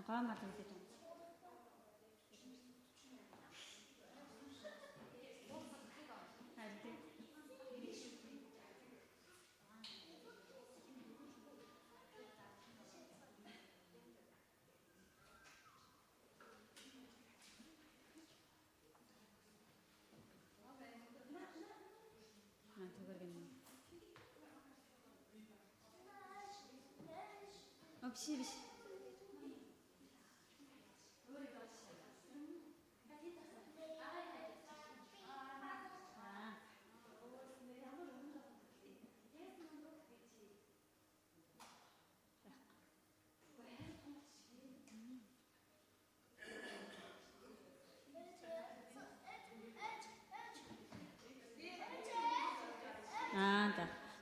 гоомар хэлээд байна. биш.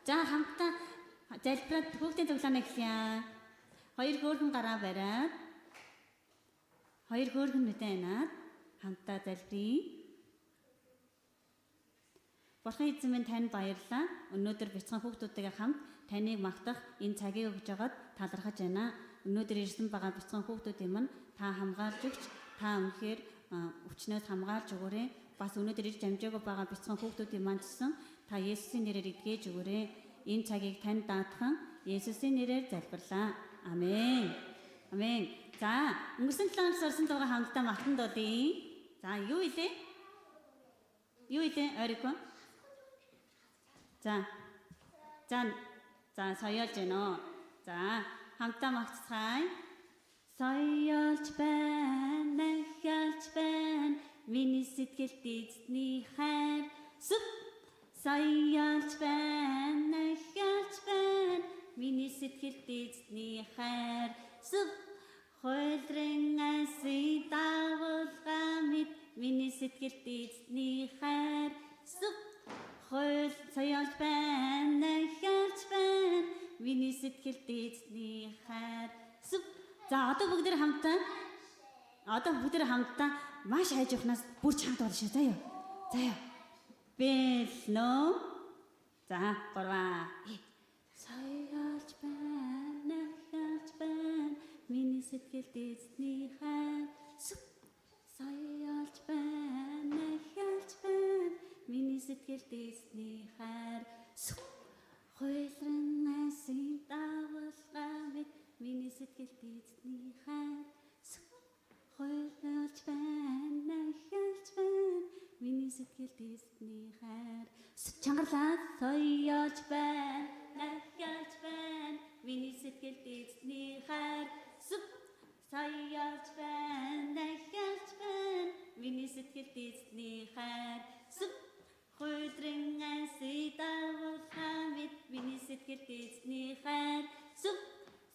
За хамтдаа залбираад хүүхдийн цуглаана эхлэе. 2 хөөрхөн гараа бариад 2 хөөрхөн нүдэн анаад хамтдаа залбирая. Бурхан эзэн минь танд баярлалаа. Өнөөдөр бяцхан хүүхдүүдтэйгээ хамт таныг магтах энэ цагийг өгж байгаад талархаж байна. Өнөөдөр ирсэн байгаа бяцхан хүүхдүүдийн мань та хамгаалж өгч, та үнэхээр өвчнөөс хамгаалж өгөөрэй. Бас өнөөдөр ирж амжаагүй байгаа бяцхан хүүхдүүдийн мань гэсэн та Есүсийн нэрээр эдгэж өгөөрэй. Энэ цагийг танд даатхан Есүсийн нэрээр залбирлаа. Амен. Амен. За, өнгөрсөн 7 хоног сурсан дуугаа хамтдаа матан дуудъя. За, юу илээ? Орико. За, соёолж байна. За, хамтдаа магтцгаая. Соёолж байна, нахялж байна. Миний сэтгэлд эзний хайр сүп. Соёолж байна, нахялж байна. Миний сэтгэлд эзний хайр сүп. Хойлрын асын дагуулга мэд. Миний сэтгэлд эзний хайр сүп. Соёолж байна, нахялж байна. Миний сэтгэлд эзний хайр сүп. За одоо бүгд хамтдаа маш хайж явахнаас бүр чанга болно шүү. Заяа. Бэлнө. За 3. Соёолж байна, нахялж байна. Миний сэтгэлд эзний хайр сүп. Соёолж байна, нахялж байна. Миний сэтгэлд эзний хайр сүп. Хойлрын асын дагуулга мэд. Миний сэтгэлд эзний хайр сүп. Хойлж байна, нахялж байна. Миний сэтгэлд эзний хайр сүп. Чангарлаа. Соёолж байна, нахялж байна. Миний сэтгэлд эзний хайр сүп. Соёолж байна, нахялж байна. Миний сэтгэлд эзний хайр сүп. Хойлрын асын дагуулга мэд. Миний сэтгэлд эзний хайр сүп.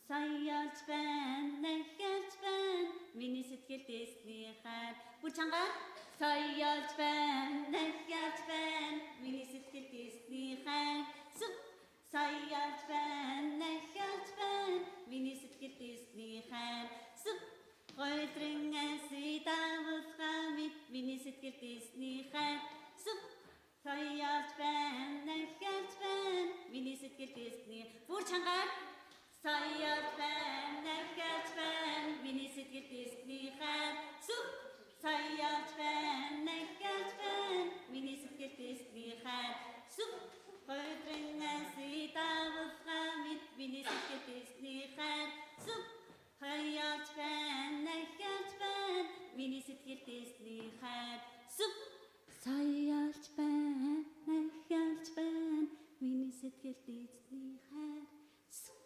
Соёолж байна, нахялж байна. Миний сэтгэлд эзний хайр. Бүр чангаар. Соёолж байна, нахялж байна. Миний сэтгэлд эзний хайр сүп. Соёолж байна, нахялж байна. Миний сэтгэлд эзний хайр сүп. Хойлрын асын дагуулга мэд. Миний сэтгэлд эзний хайр сүп. Соёолж байна, нахялж байна. Миний сэтгэлд эзний. Бүр чангаар. Соёолж байна, нахялж байна. Миний сэтгэлд эзний хайр сүп. Соёолж байна, нахялж байна. Миний сэтгэлд эзний хайр сүп. Хойлрын асын дагуулга мэд. Миний сэтгэлд эзний хайр сүп. Соёолж байна, нахялж байна. Миний сэтгэлд эзний хайр сүп. Соёолж байна, нахялж байна. Миний сэтгэлд эзний хайр сүп.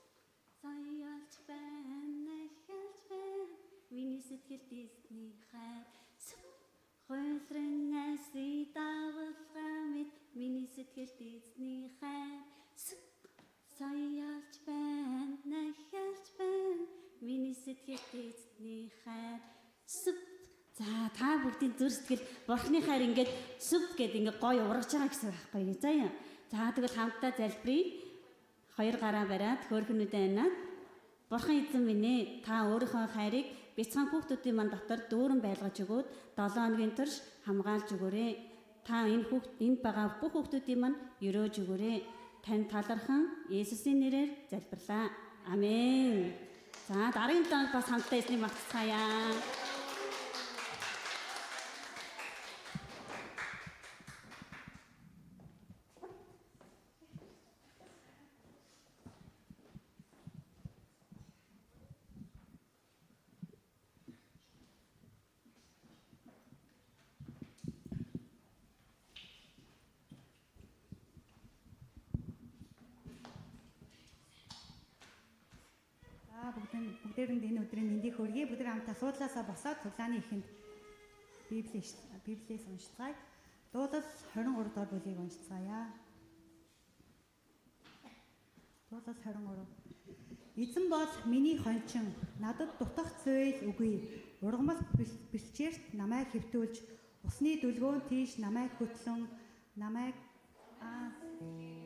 Соёолж байна, нахялж байна. Миний сэтгэлд эзний хайр сүп. Хойлрын асын дагуулга мэд. Миний сэтгэлд эзний хайр сүп. Соёолж байна, нахялж байна. Миний сэтгэлд эзний хайр сүп. За та бүгдийн зүр сэтгэл Бурхны хайр ингээд сүп гэд ингээд гоё урагж байгаа гэсэн байхгүй юу? Заяа. За тэгвэл хамтдаа залбирая. 2 гараа бариад хөөрхнүүдээ анаад Бурхан эзэн минь ээ, та өөрийнхөө хайрыг бяцхан хүүхдүүдийн мань дотор дүүрэн байлгаж өгөөд 7 хоногийн турш хамгаалж өгөөрэй. Та энд байгаа бүх хүүхдүүдийн мань өрөөж өгөөрэй. Танд талархан Есүсийн нэрээр залбирлаа. Амен. За дараагийн танд бас хамтдаа эзнийг магтцгаая. Бүгдээрэнд энэ өдрийн мэндийг хүргэе. Бүгд хамтдаа суудлаасаа босоод цуглааны эхэнд Библиэс уншицгаая. Дуулал 23 дугаар бүлгийг уншицгаая. Дуулал 23. Эзэн бол миний хончин, надад дутах зүйл үгүй. Ургамалт бэлчээрт намайг хэвтүүлж, усны дүлгөөн тийш намайг хөтлөн, намайг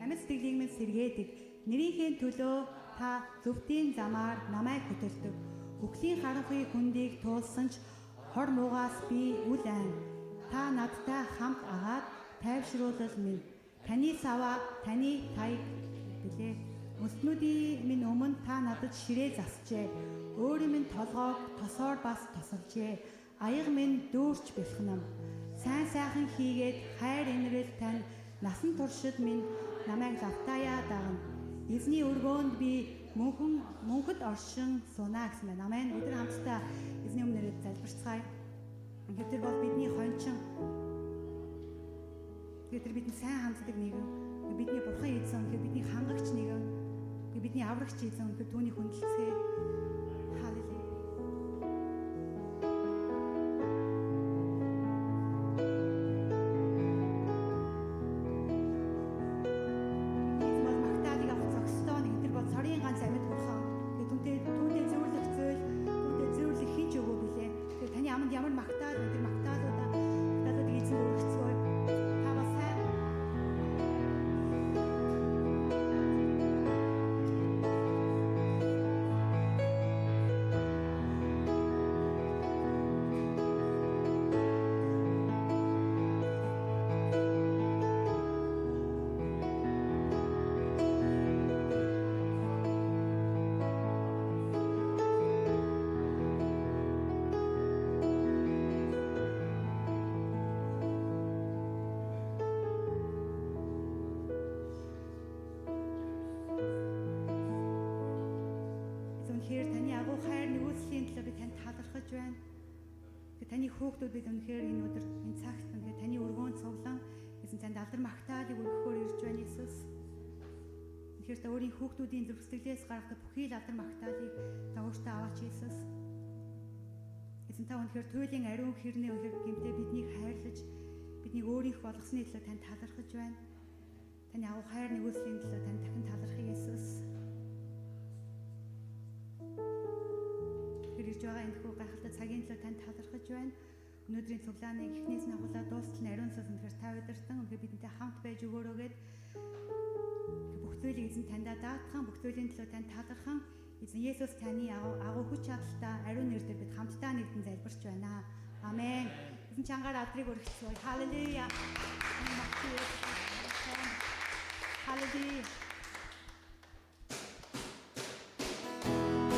амьд сэтгэлийг минь сэргээдэг. Нэрийнхээ төлөө та зөвхөн замаар намайг хөтөлдөг. Үхлийн харанхуй хүндийг туулсан ч хор муугаас би үл айн. Та надтай хамт агаад тайвшруулал минь. Таны саваа, таны таяг билээ. Өснүүдийн минь өмнө та надад ширээ засжээ. Өөрийн минь толгоог тосоор бас тосолжээ. Аяг минь дүүрч бэлхнэм. Сайн сайхан хийгээд хайр инрэл тань насан туршид минь намайг лавтаяа дагна. Эзний өргөөнд би мөнхөд оршин сунаа гэсэн байна. Амен. Өдөр хамтдаа эзний өмнөрөд залбирцгаая. Тэр бол бидний хончин. Тэр бидний сайн ханддаг нэгэн. Бидний бурхан эзэн, бидний хангагч нэгэн. Бидний аврагч эзэн, түүний хүндлцгээ. Халелуя. Таны агуу хайр нэгүслийн төлөө би танд талархаж байна. Таны хүүхдүүд бид үнэхээр энэ өдөр энэ цагт үнэхээр таны өргөөнд цуглан эзэн танд алдар магтаалыг өргөхөөр ирж байна Иесус. Үнэхээр та өөрийн хүүхдүүдийн зүрх сэтгэлээс гаргах бүхий л алдар магтаалыг та өөртөө аваач Иесус. Эзэн та үнэхээр туйлын ариун хэрнээ үнэхээр гэмтээ биднийг хайрлаж биднийг өөрийнх болгосны төлөө танд талархаж байна. Таны агуу хайр нэгүслийн төлөө танд дахин талархах Иесус. Ирж байгаа энэ хүү гайхалтай цагийн төлөө танд талархаж байна. Өнөөдрийн цуглааныг эхнээс нь агуулаад дуустал нь ариун сүнс өнөхөр та удирдан өнөхөр бидэнтэй хамт байж өгөөрөөгээд бүх зүйлийг эзэн таньдаа даатхан бүх зүйлийн төлөө танд талархан эзэн Есүс таны агуу хүч чадалтай ариун нэрээр бид хамтдаа нэгдэн залбирч байна. Амен. Эзэн чангаар алдрыг өргөцгөөе. Халелуя. Халелуя. Thank you.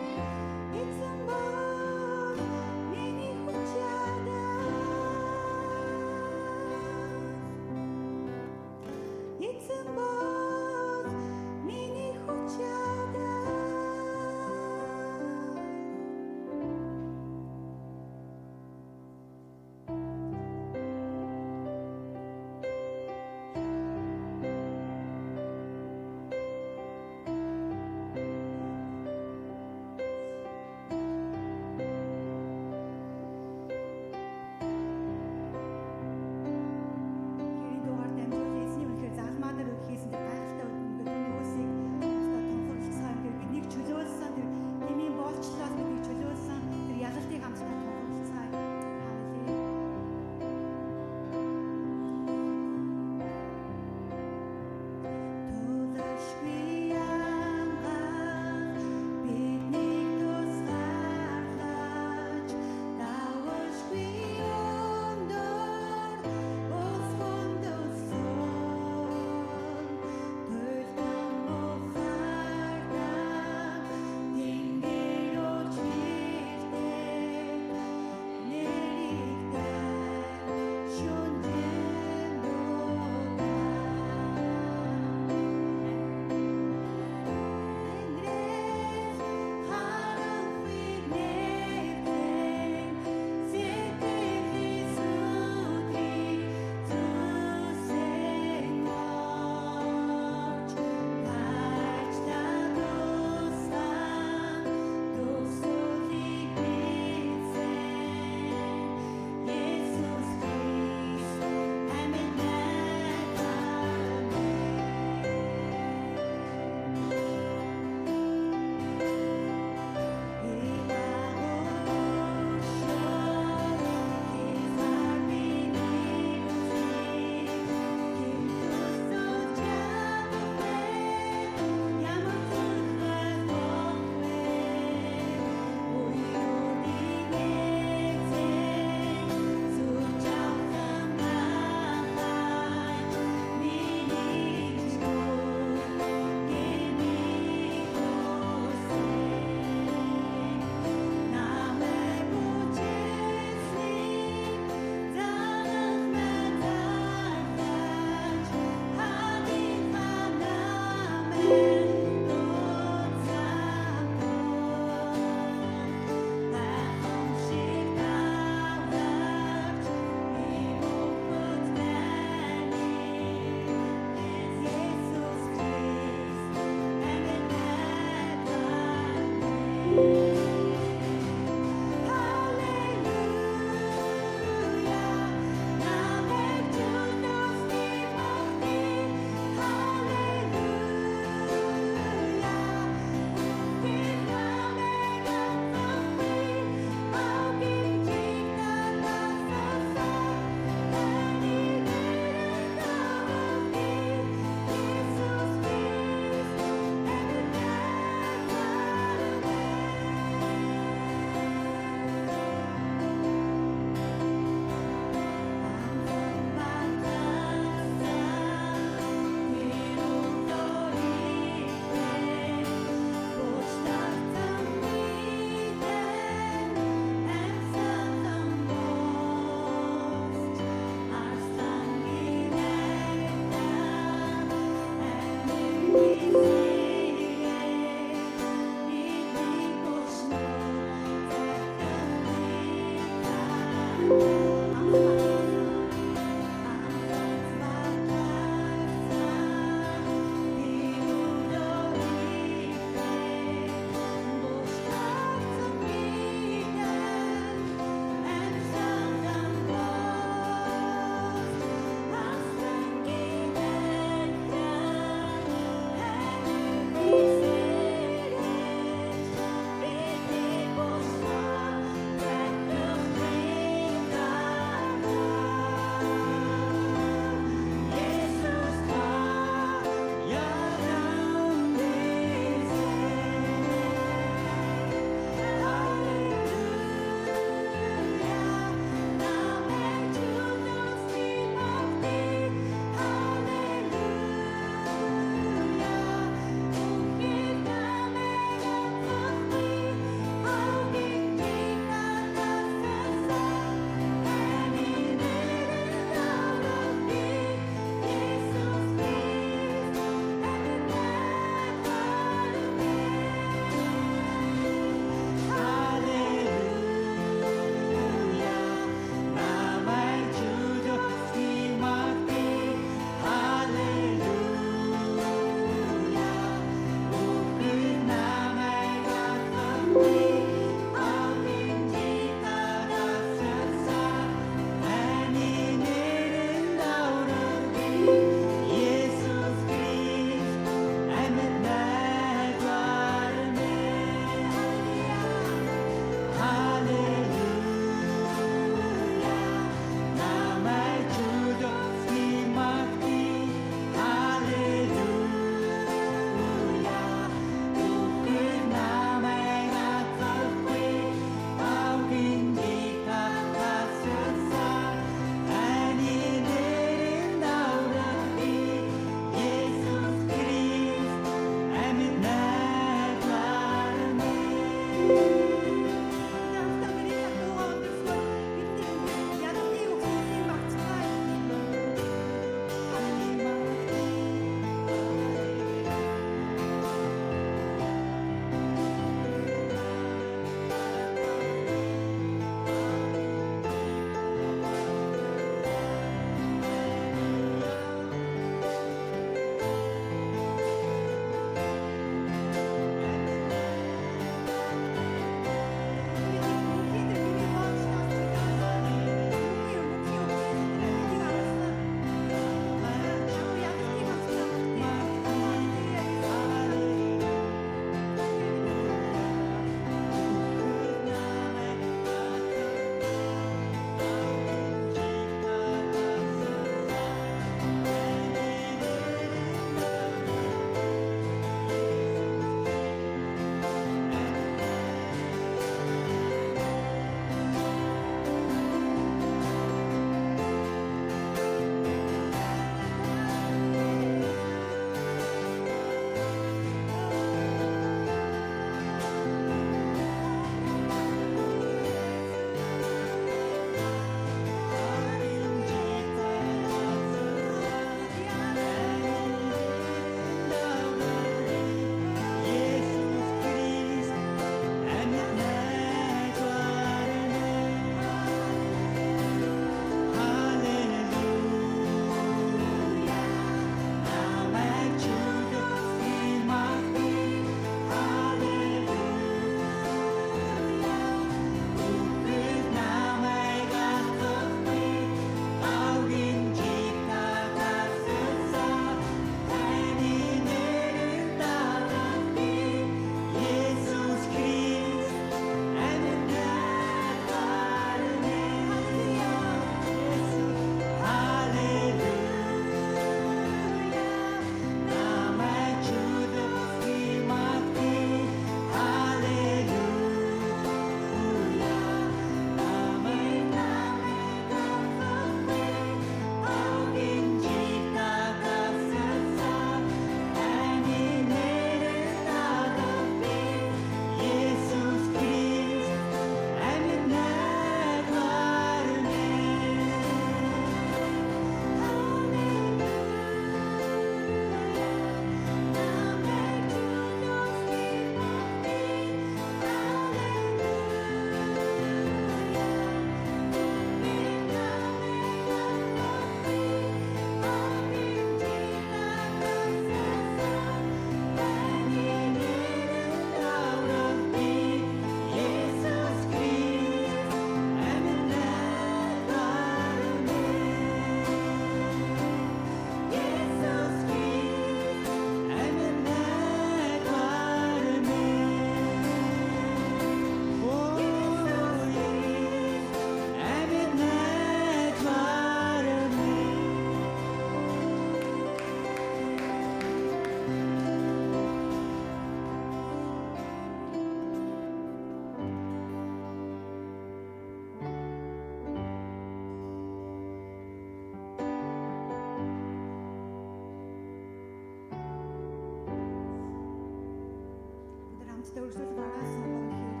хамтдаа өргөжлүүлж гаргасан байгаа хэрэг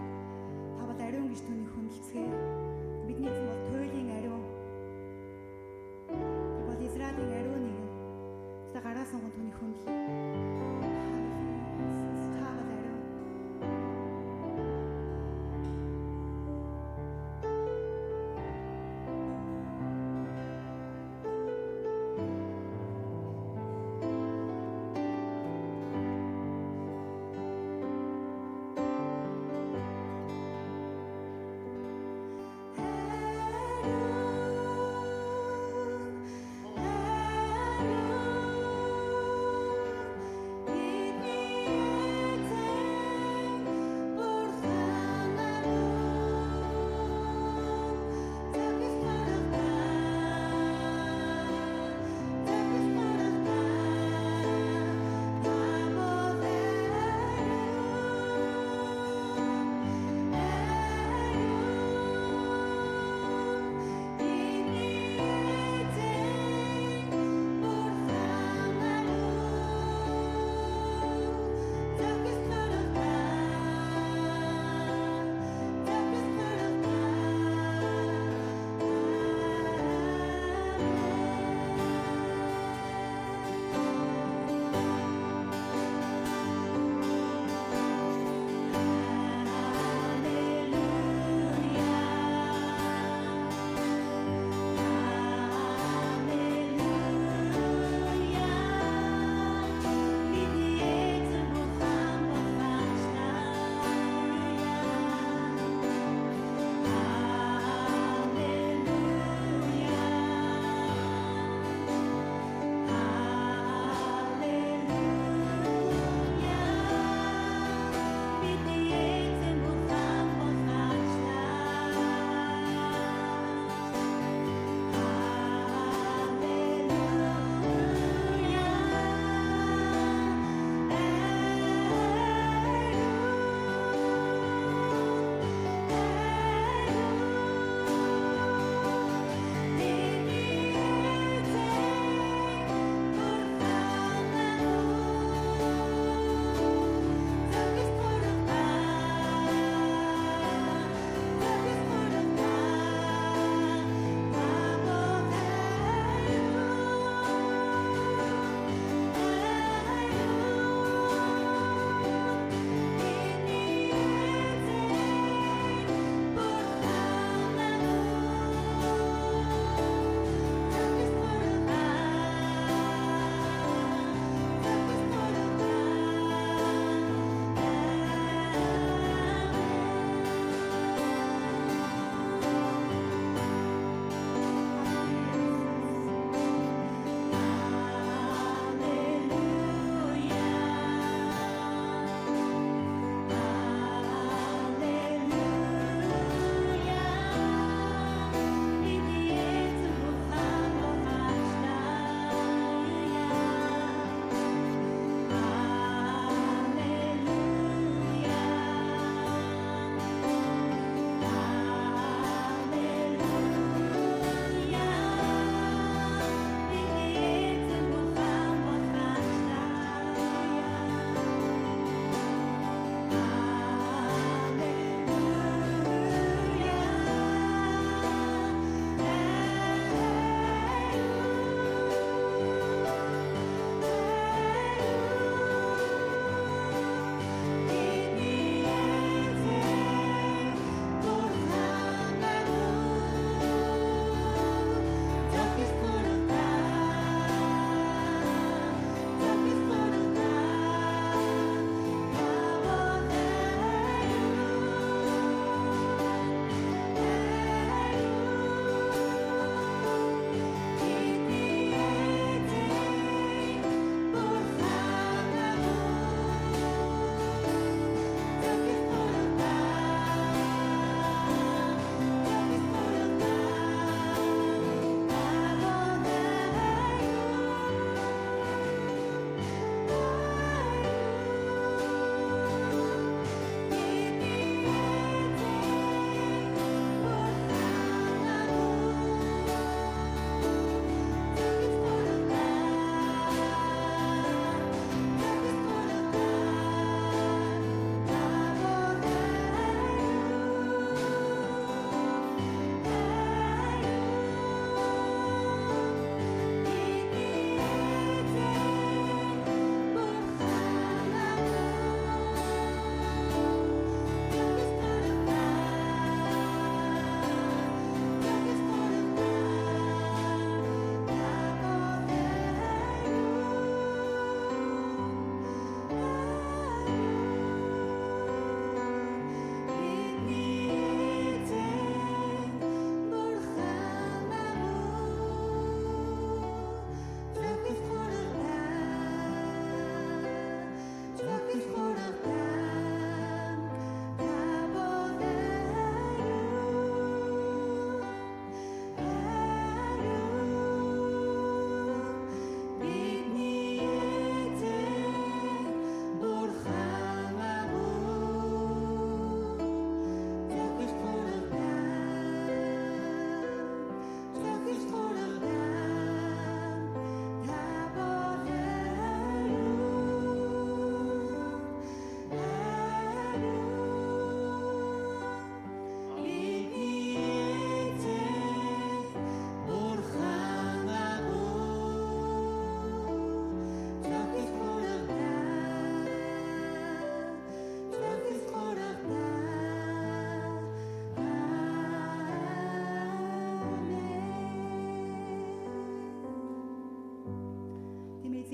та бол ариун гэж түүнийг хүндэлцгээе. Бидний эзэн бол туйлын ариун. Тэр бол Израилийн ариун нэгэн. Та гаргасан гон түүнийг хүндлээ. Та бол ариун.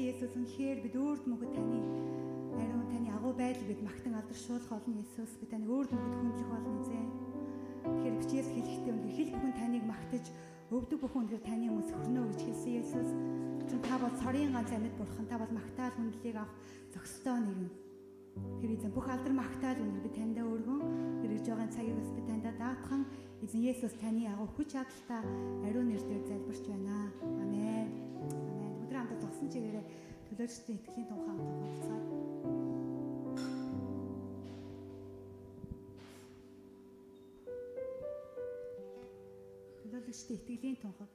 Есүс үнэхээр бид өөрд мөхөд таны ариун таны агуу байдал бид магтан алдаршуулах олон Есүс бид таны өөрд мөхөд хүндлэх болно эзэн. Тэгэхээр бичээс хэлэхдээ үнэхээр хэл бүхэн таныг магтаж өвдөг бүхэн үнэхээр таны өмнө хөрнөө гэж хэлсэн Есүс. Чи та бол цорын ганц амьд бурхан, та бол магтаал хүндлийг авах зохистой нэгэн. Тэр эзэн бүх алдар магтаал үнэр би таньдаа өргөн хэрэгж байгаа цагийг бас би таньдаа даатхан эзэн Есүс таны агуу хүч чадалтай ариун нэрээр залбирч байна. Амен. Амен. Өдөр хамтдаа тогсон чигээрээ төлөөлөгчдийн итгэлийн тухай хуваалцгаая. Төлөөлөгчдийн итгэлийн тухай.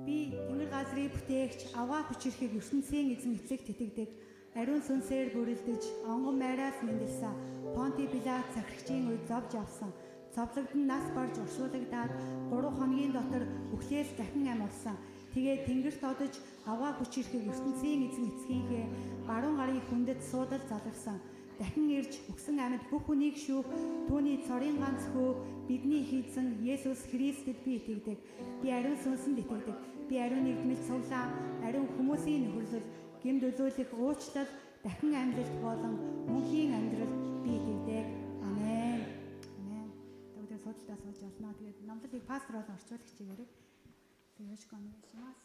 Би тэнгэр газрыг бүтээгч аваа хүчрэхийг ертөнцийн эзэн эцэг тэтгэдэг ариун сүнсээр бүрэлдэж онгон майраас мэндэлсэн Понти Пилат захирагчийн үед зовж авсан цовлогдсон нас барж уршуулгадаад 3 хоногийн дотор үхлээс дахин амьдсан. Тэгээд тэнгэрт одож аваа хүчрэхийг ертөнцийн эзэн эцгийнхээ баруун гарын хүндэд суудал заларсан. Дахин ирж өгсөн амьд бүх хүнийг шүүх түүний цорын ганц хөө бидний хийсэн Есүс Христэд би итгэдэг. Би ариун сүнсэнд итгэдэг. Би ариун нэгдмэл цуглаан, ариун хүмүүсийн нөхөрлөл, гэмт үзүүлэх уучлал, дахин амьлалт болон мөнхийн амьдрал би итгэдэг. Амен. Амен. Тэгвэл судалдаа сууж болно. Тэгээд номлолыг пастор болон орчуулагч чигээрээ зөвшөөрөх юм байна.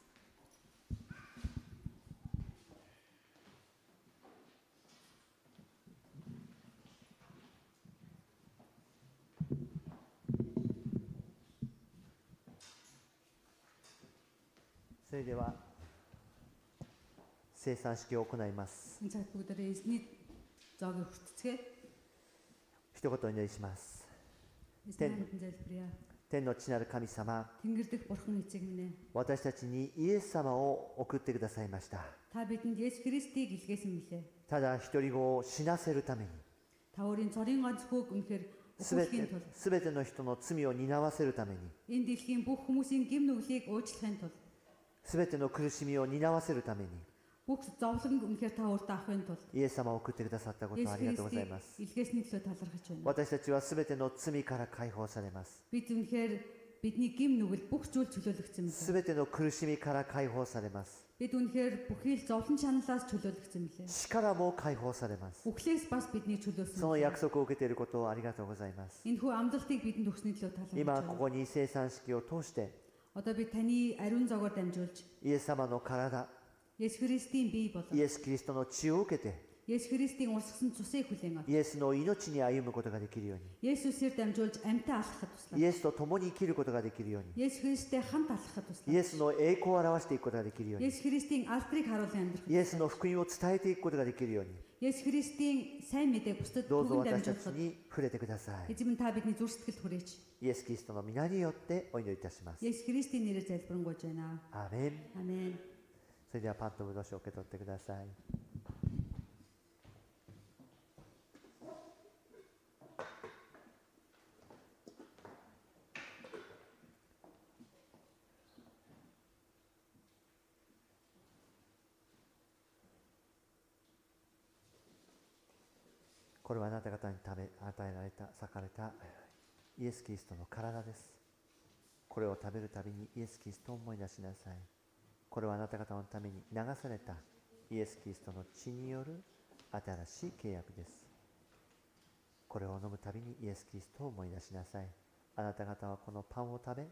それでは聖餐式を行います。 Энэ цагт бүгдээрээ эзний зоогийг хүртцгээе. 一言お祈りします。 Эзний хамтан залбирая. 天の父なる神様、 Тэнгэр дэх бурхан эцэг минь ээ. 私たちにイエス様を送ってくださいました。 Та бидэнд Есүс Христийг илгээсэн билээ. ただ一人子を死なせるために、 Та өөрийн цорын ганц хүүг үнэхээр すべ өгөхийн тулд ての人の罪を担わせるために、 энэ дэлхийн бүх хүмүүсийн гэм нүглийг уучлахын тулд すべての苦しみを担わせるために、 бүх зовлон үнэхээр та өөртөө авахын тулд イエス様を送ってくださったことをあ Есүс りがとうござい Христийг ます。 илгээсний төлөө талархаж байна. 私たちはすべての罪から解放されます。 Бид үнэхээр бидний гэм нүгэл бүх зүйл чөлөөлөгдсөн す билээ. べての苦しみから解放されます。 Бид үнэхээр бүхий л зовлон шаналлаас чөлөөлөгдсөн билээ. 死からも解放されます。 Үхлээс бас бидний чөлөөсөн. その約束を受けていることをありがとうございます。 Энэ хүү амлалтыг бидэнд өгсөний төлөө талархаж 今 байна. ここに聖餐式を通して Одоо би таны ариун зоогоор дамжуулж イエス様の体、 Есүс Христийн бие болон イエス・キリストの血を受けて Есүс Христийн урсгасан цусыг хүлээн авах. イエスの命に歩むことができるように、 Есүсээр дамжуулж амьтаа алхахад イ туслаа. エスと共に生きることができるように、 Есүс Христтэй хамт алхахад イ туслаа. エスの栄光を表していくことができるように、 Есүс Христийн алдрыг харуулan амьдрах. イエスの福音を伝えていくことができるように、 Есүс Христийн сайн мэдээг бусдад どうぞ түгэн 私たち дамжуулахад に触れてください。 эзэм нь та бидний зүрх сэтгэлд хүрээч. イエス・キリストの皆によってお祈りいたします。 Есүс Христийн нэрээр залбирanгуйж байна. アーメン。 Амен. それではパンとブドウ酒を受け取ってください。これはあなた方に与えられた、裂かれたイエス・キリストの体です。これを食べるたびにイエス・キリストを思い出しなさい。これはあなた方のために流されたイエス・キリストの血による新しい契約です。これを飲むたびにイエス・キリストを思い出しなさい。あなた方はこのパンを食べ、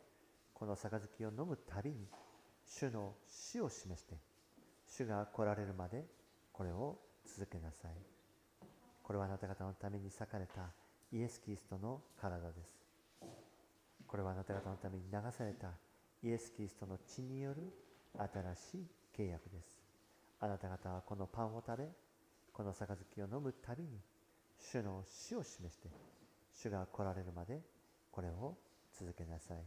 この杯を飲むたびに主の死を示して、主が来られるまでこれを続けなさい。これはあなた方のために裂かれたイエス・キリストの体です。これはあなた方のために流されたイエス・キリストの血による新しい契約です。あなた方はこのパンを食べ、この杯を飲むたびに主の死を示して、主が来られるまでこれを続けなさい。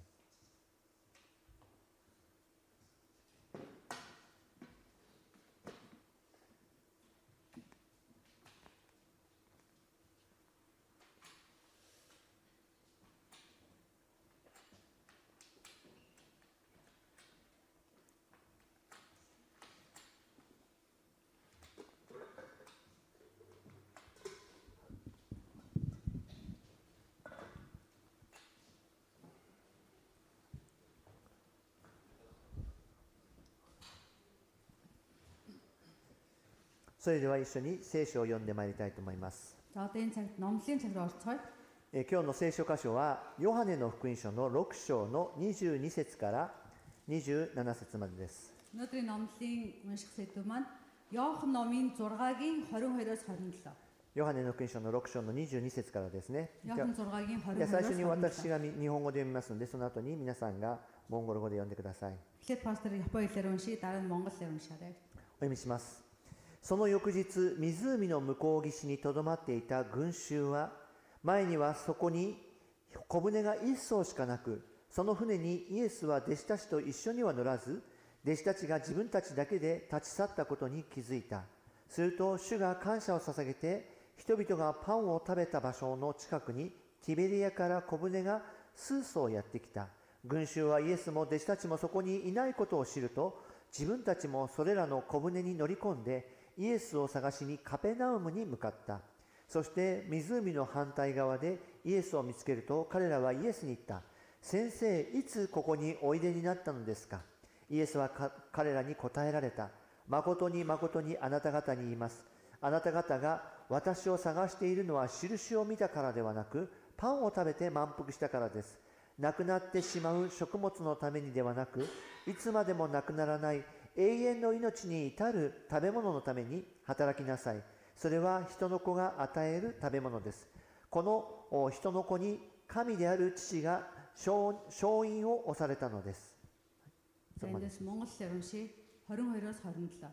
それでは一緒に聖書を読んでまいりたいと思います。 За одоо энэ цагт номлын цаг руу орцгоё. 今日の聖書箇所はヨハネの福音書の6章の22節から27節までです。 Өнөөдрийн номлын унших сэдв маань Иохан номын 6-гийн 22-оос 27. ヨハネの福音書の6章の22節からですね。 Иохан 6-гийн じゃあ最初 22-оос に 27. 私が日本語で読みますので、その後に皆さんがモンゴル語で読んでください。 Эхлээд пастор Япон хэлээр уншия, дараа нь монгол хэлээр уншаарай. お読みします。その翌日、湖の向こう岸にとどまっていた群衆は、前にはそこに小舟が一艘しかなく、その船にイエスは弟子たちと一緒には乗らず、弟子たちが自分たちだけで立ち去ったことに気づいた。すると主が感謝を捧げて、人々がパンを食べた場所の近くにティベリアから小舟が数艘やってきた。群衆はイエスも弟子たちもそこにいないことを知ると、自分たちもそれらの小舟に乗り込んでイエスを探しにカペナウムに向かった。そして湖の反対側でイエスを見つけると、彼らはイエスに言った。先生、いつここにおいでになったのですか。イエスは彼らに答えられた。誠に誠にあなた方に言います。あなた方が私を探しているのは印を見たからではなく、パンを食べて満腹したからです。なくなってしまう食物のためにではなく、いつまでもなくならない永遠の命に至る食べ物のために働きなさい。それは人の子が与える食べ物です。この人の子に神である父が勝因を押されたのです。 За эндээс монгол хэлээр уншия. 22-оос 27.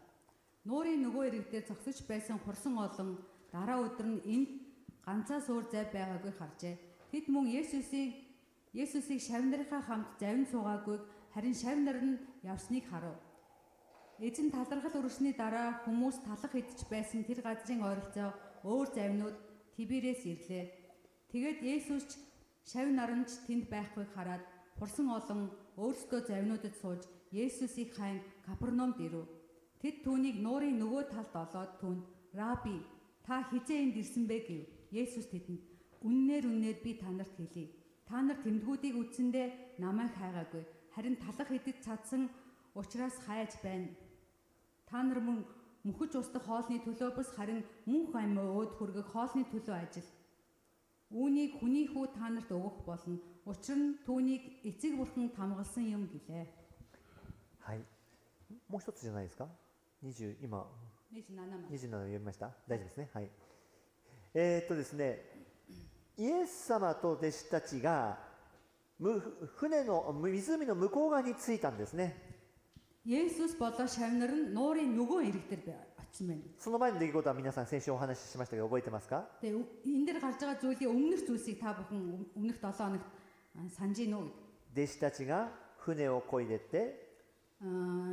Нуурын нөгөө иргэдээр зогсож байсан хурсан олон дараа өдөр нь энд ганцаа суур зай байгаагүй харжээ. Тэд мөн Есүсийг шавнарынхаа хамт завин суугаагүй, харин шавнар нь явсныг харав. Эзэн талархал өргөсний дараа хүмүүс талах идэж байсан тэр газрын ойролцоо өөр завинууд Тиберээс ирлээ. Тэгээд Есүс ч шавь наранч тэнд байхгүйг хараад хурсан олон өөрсдөө завинуудад сууж Есүсийг хайн Капернаумд ирэв. Тэд түүнийг нуурын нөгөө талд олоод түүнд "Раби, та хизээ энд ирсэн бэ?" гэв. Есүс тэдэнд үннээр би танарт хэлье. Та нар тэмдгүүдийг үтсэндээ намайг хайгаагүй. Харин талах идэж цадсан учраас хайж байна. Та нар мөн мөхөж устдах хоолны төлөө бус, харин мөнх амьд өөд хүргэх хоолны төлөө ажил. Үүнийг хүний хүү та нарт өгөх болно. Учир нь түүнийг эцэг бурхан тамгалсан юм гэлээ. はい。もう一つじゃないですか。20今27読みました。大丈夫ですね。はい。ですね。イエス様と弟子たちが船の湖の向こう側に着いたんですね。 Есүс болоо шавнар нь нуурын нөгөө иргэдэр очсон байна. その前の出来事は皆さん先週お話ししましたけど覚えてますか？ Тэгээ энэ дээр гарч байгаа зүйлийн өмнөх зүйлсийг та бүхэн өмнөх 7 хоногт санаж гинөө. 弟子たちが船を漕いでって、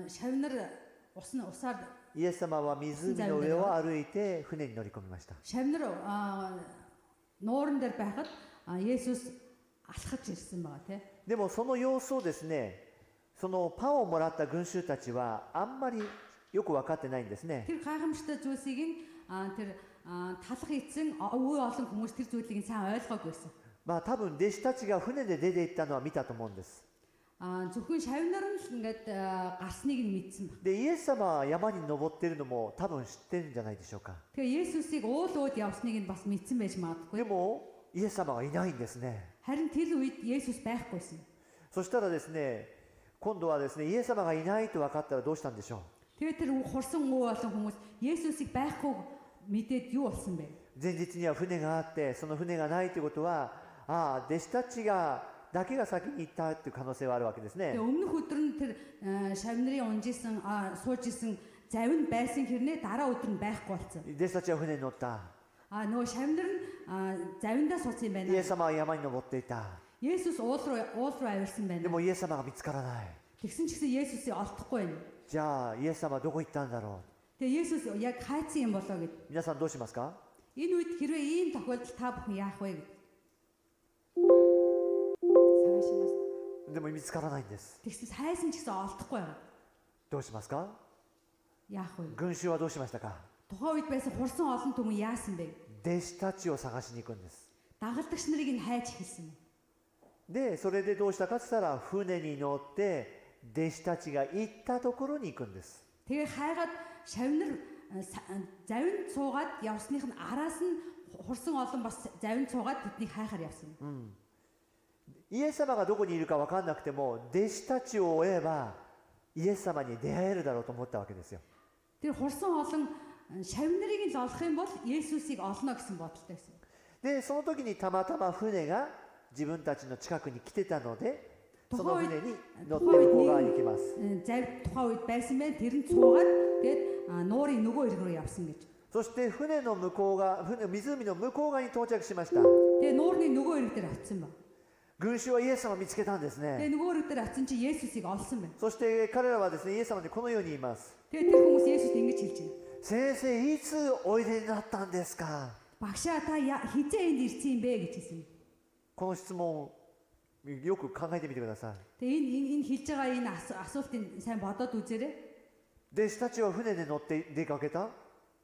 шавнар усаар イエス様は湖の上を歩いて船に乗り込みました。 шавнар нууран дээр байхад Есүс алхаж ирсэн байгаа тийм. でもその様子をですね、そのパンをもらった群衆たちはあんまりよく分かってないんですね。 Тэр гайхамшигтай зүйлсийг тэр талах эцэн өвөө олон хүмүүс тэр зүйлийг сайн ойлгоогүйсэн. まあ多分弟子たちが船で出て行ったのは見たと思うんです。 зөвхөн шавнар нь л ингээд гарсныг нь мэдсэн баг. でイエス様は山に登っているのも多分知ってるんじゃないでしょうか。 Тэгээ Есүсийг уулууд явсныг нь бас мэдсэн байж で магадгүй. もイエス様がいないんですね。 Харин тэр үед Есүс байхгүйсэн. そしたらですね、今度はですね、イエス様がいないと分かったらどうしたんでしょう。 Тэгээ тэр хурсан өвөө олон хүмүүс Есүсийг байхгүй мэдээд юу болсон бэ? 前日には船があって、その船がないということは、弟子たちだけが先に行ったという可能性はあるわけですね。 Тэгээ өмнөх өдөр нь тэр шавнарын унжсэн суужсэн завин байсан хэрнээ дараа өдөр нь байхгүй болсон. 弟子たちは船に乗った。 Нөгөө шавнар нь завиндаа суудсан юм イエ байна. ス様は山に登っていた。 Есүс уул руу авирсан で байна. もイエス様が見つからない。 Тэгсэн ч гэсэн Есүсийг олдохгүй байна. じゃあイエス様はどこ行ったんだろ Тэгээ Есүс яг хайцсан юм болоо гэд. う。皆さんどうしますか？ Энэ үед хэрвээ ийм тохиолдол та бүхэн яах вэ гэд. でも見つからないんです。 Тэгсэн хайсан ч гэсэн олдохгүй байгаа. どうしますか？ Яах вэ? 群衆はどうしましたか？ Тухайн үед байсан хурсан олон түмэн яасан бэ? 弟子たちを探しに行くんです。 Дагалдагч нарыг нь хайж эхэлсэн. で、それでどうしたかって言ったら、船に乗って弟子たちが行ったところに行くんです。 Тэгээ хайгаад шавнар завинд цуугаад явсных нь араас нь хурсан олон бас завинд цуугаад тэднийг хайхаар явсан. イエス様がどこにいるか分かんなくても弟子たちを追えばイエス様に出会えるだろうと思ったわけですよ。 Тэр хурсан олон шавь нарыг л олох юм бол Есүсийг олно гэсэн бодолтой байсан. でその時にたまたま船が自分たちの近くに来てたのでその船に乗って向こう側に行きます。 Завь тухайн үед байсан байх тэр нь цуугаад тэгээд нуурын нөгөө ирэг рүү явсан гэж. そして船の向こう側、湖の向こう側に到着しました。 Тэгээд нуурны нөгөө ирэг дээр очсон ба. 群衆はイエス様を見つけたんですね。 Тэгээд нөгөө ирэг дээр очсон чи Есүсийг олсон байна. そして彼らはですね、イエス様にこのように言います。 Тэгээд тэр хүмүүс Есүст ингэж хэлж байна. 先生、いつおいでになったんですか？ Багшаа та хизээ энд ирсэн юм бэ гэж хэлсэн. この質問よく考えてみてください。 Тэгээд энэ хэлж байгаа энэ асуултыг сайн бодоод үзээрэй. 弟子たちは船で乗って出かけた。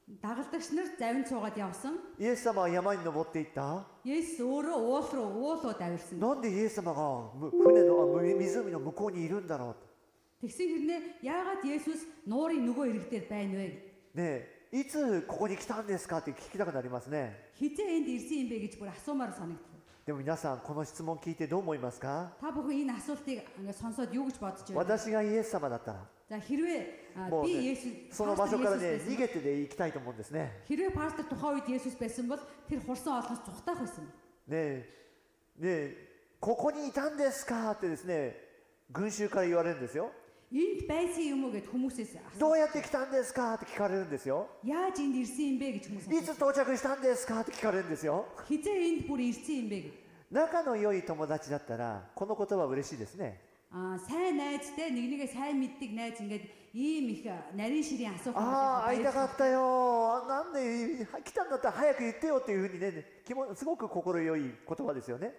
Дагалдагч нар завинд цуугаад явсан. イエス様は山に登っていった。 Есүс өөрөө уул руу давирсан. なんでイエス様が船の湖の向こうにいるんだろう。 Тэгсэн хэрнээ яагаад Есүс нуурын нөгөө ирэг дээр байна вэ? ねえ、いつここに来たんですかって聞きたくなりますね。 Хизээ энд ирсэн юм бэ гэж бүр асуумаар санагдав. でも皆さんこの質問聞いてどう思いますか？ Та бүхэн энэ асуултыг ингээд сонсоод юу гэж бодож байна? 私がイエス様だったら За хэрвээ もう би ね Есүс その場所からね逃げてで行きたいと思うんですね。 хэрвээ пастор тухайн үед Есүс байсан бол тэр хурсан олноос зүхтаах байсан. ねえここにいたんですかってですね群衆から言われるんですよ。 Энд байсан юм уу гэд хүмүүсээс どうやって来たんですかって聞かれるんですよ。 яаж энд ирсэн юм бэ гэж хүмүүс いつ到着したんですかって聞かれるんですよ。 хизээ энд бүр ирсэн юм бэ гэж. 仲の良い友達だったらこの言葉嬉しいですね。 Сайн найзтай нэгнийгээ сайн мэддэг найз ингээд ийм их нарийн ширийн асуух ああ会いたかったよ。なんで来たんだったら早く言ってよっていうふうにねすごく心良い言葉ですよね。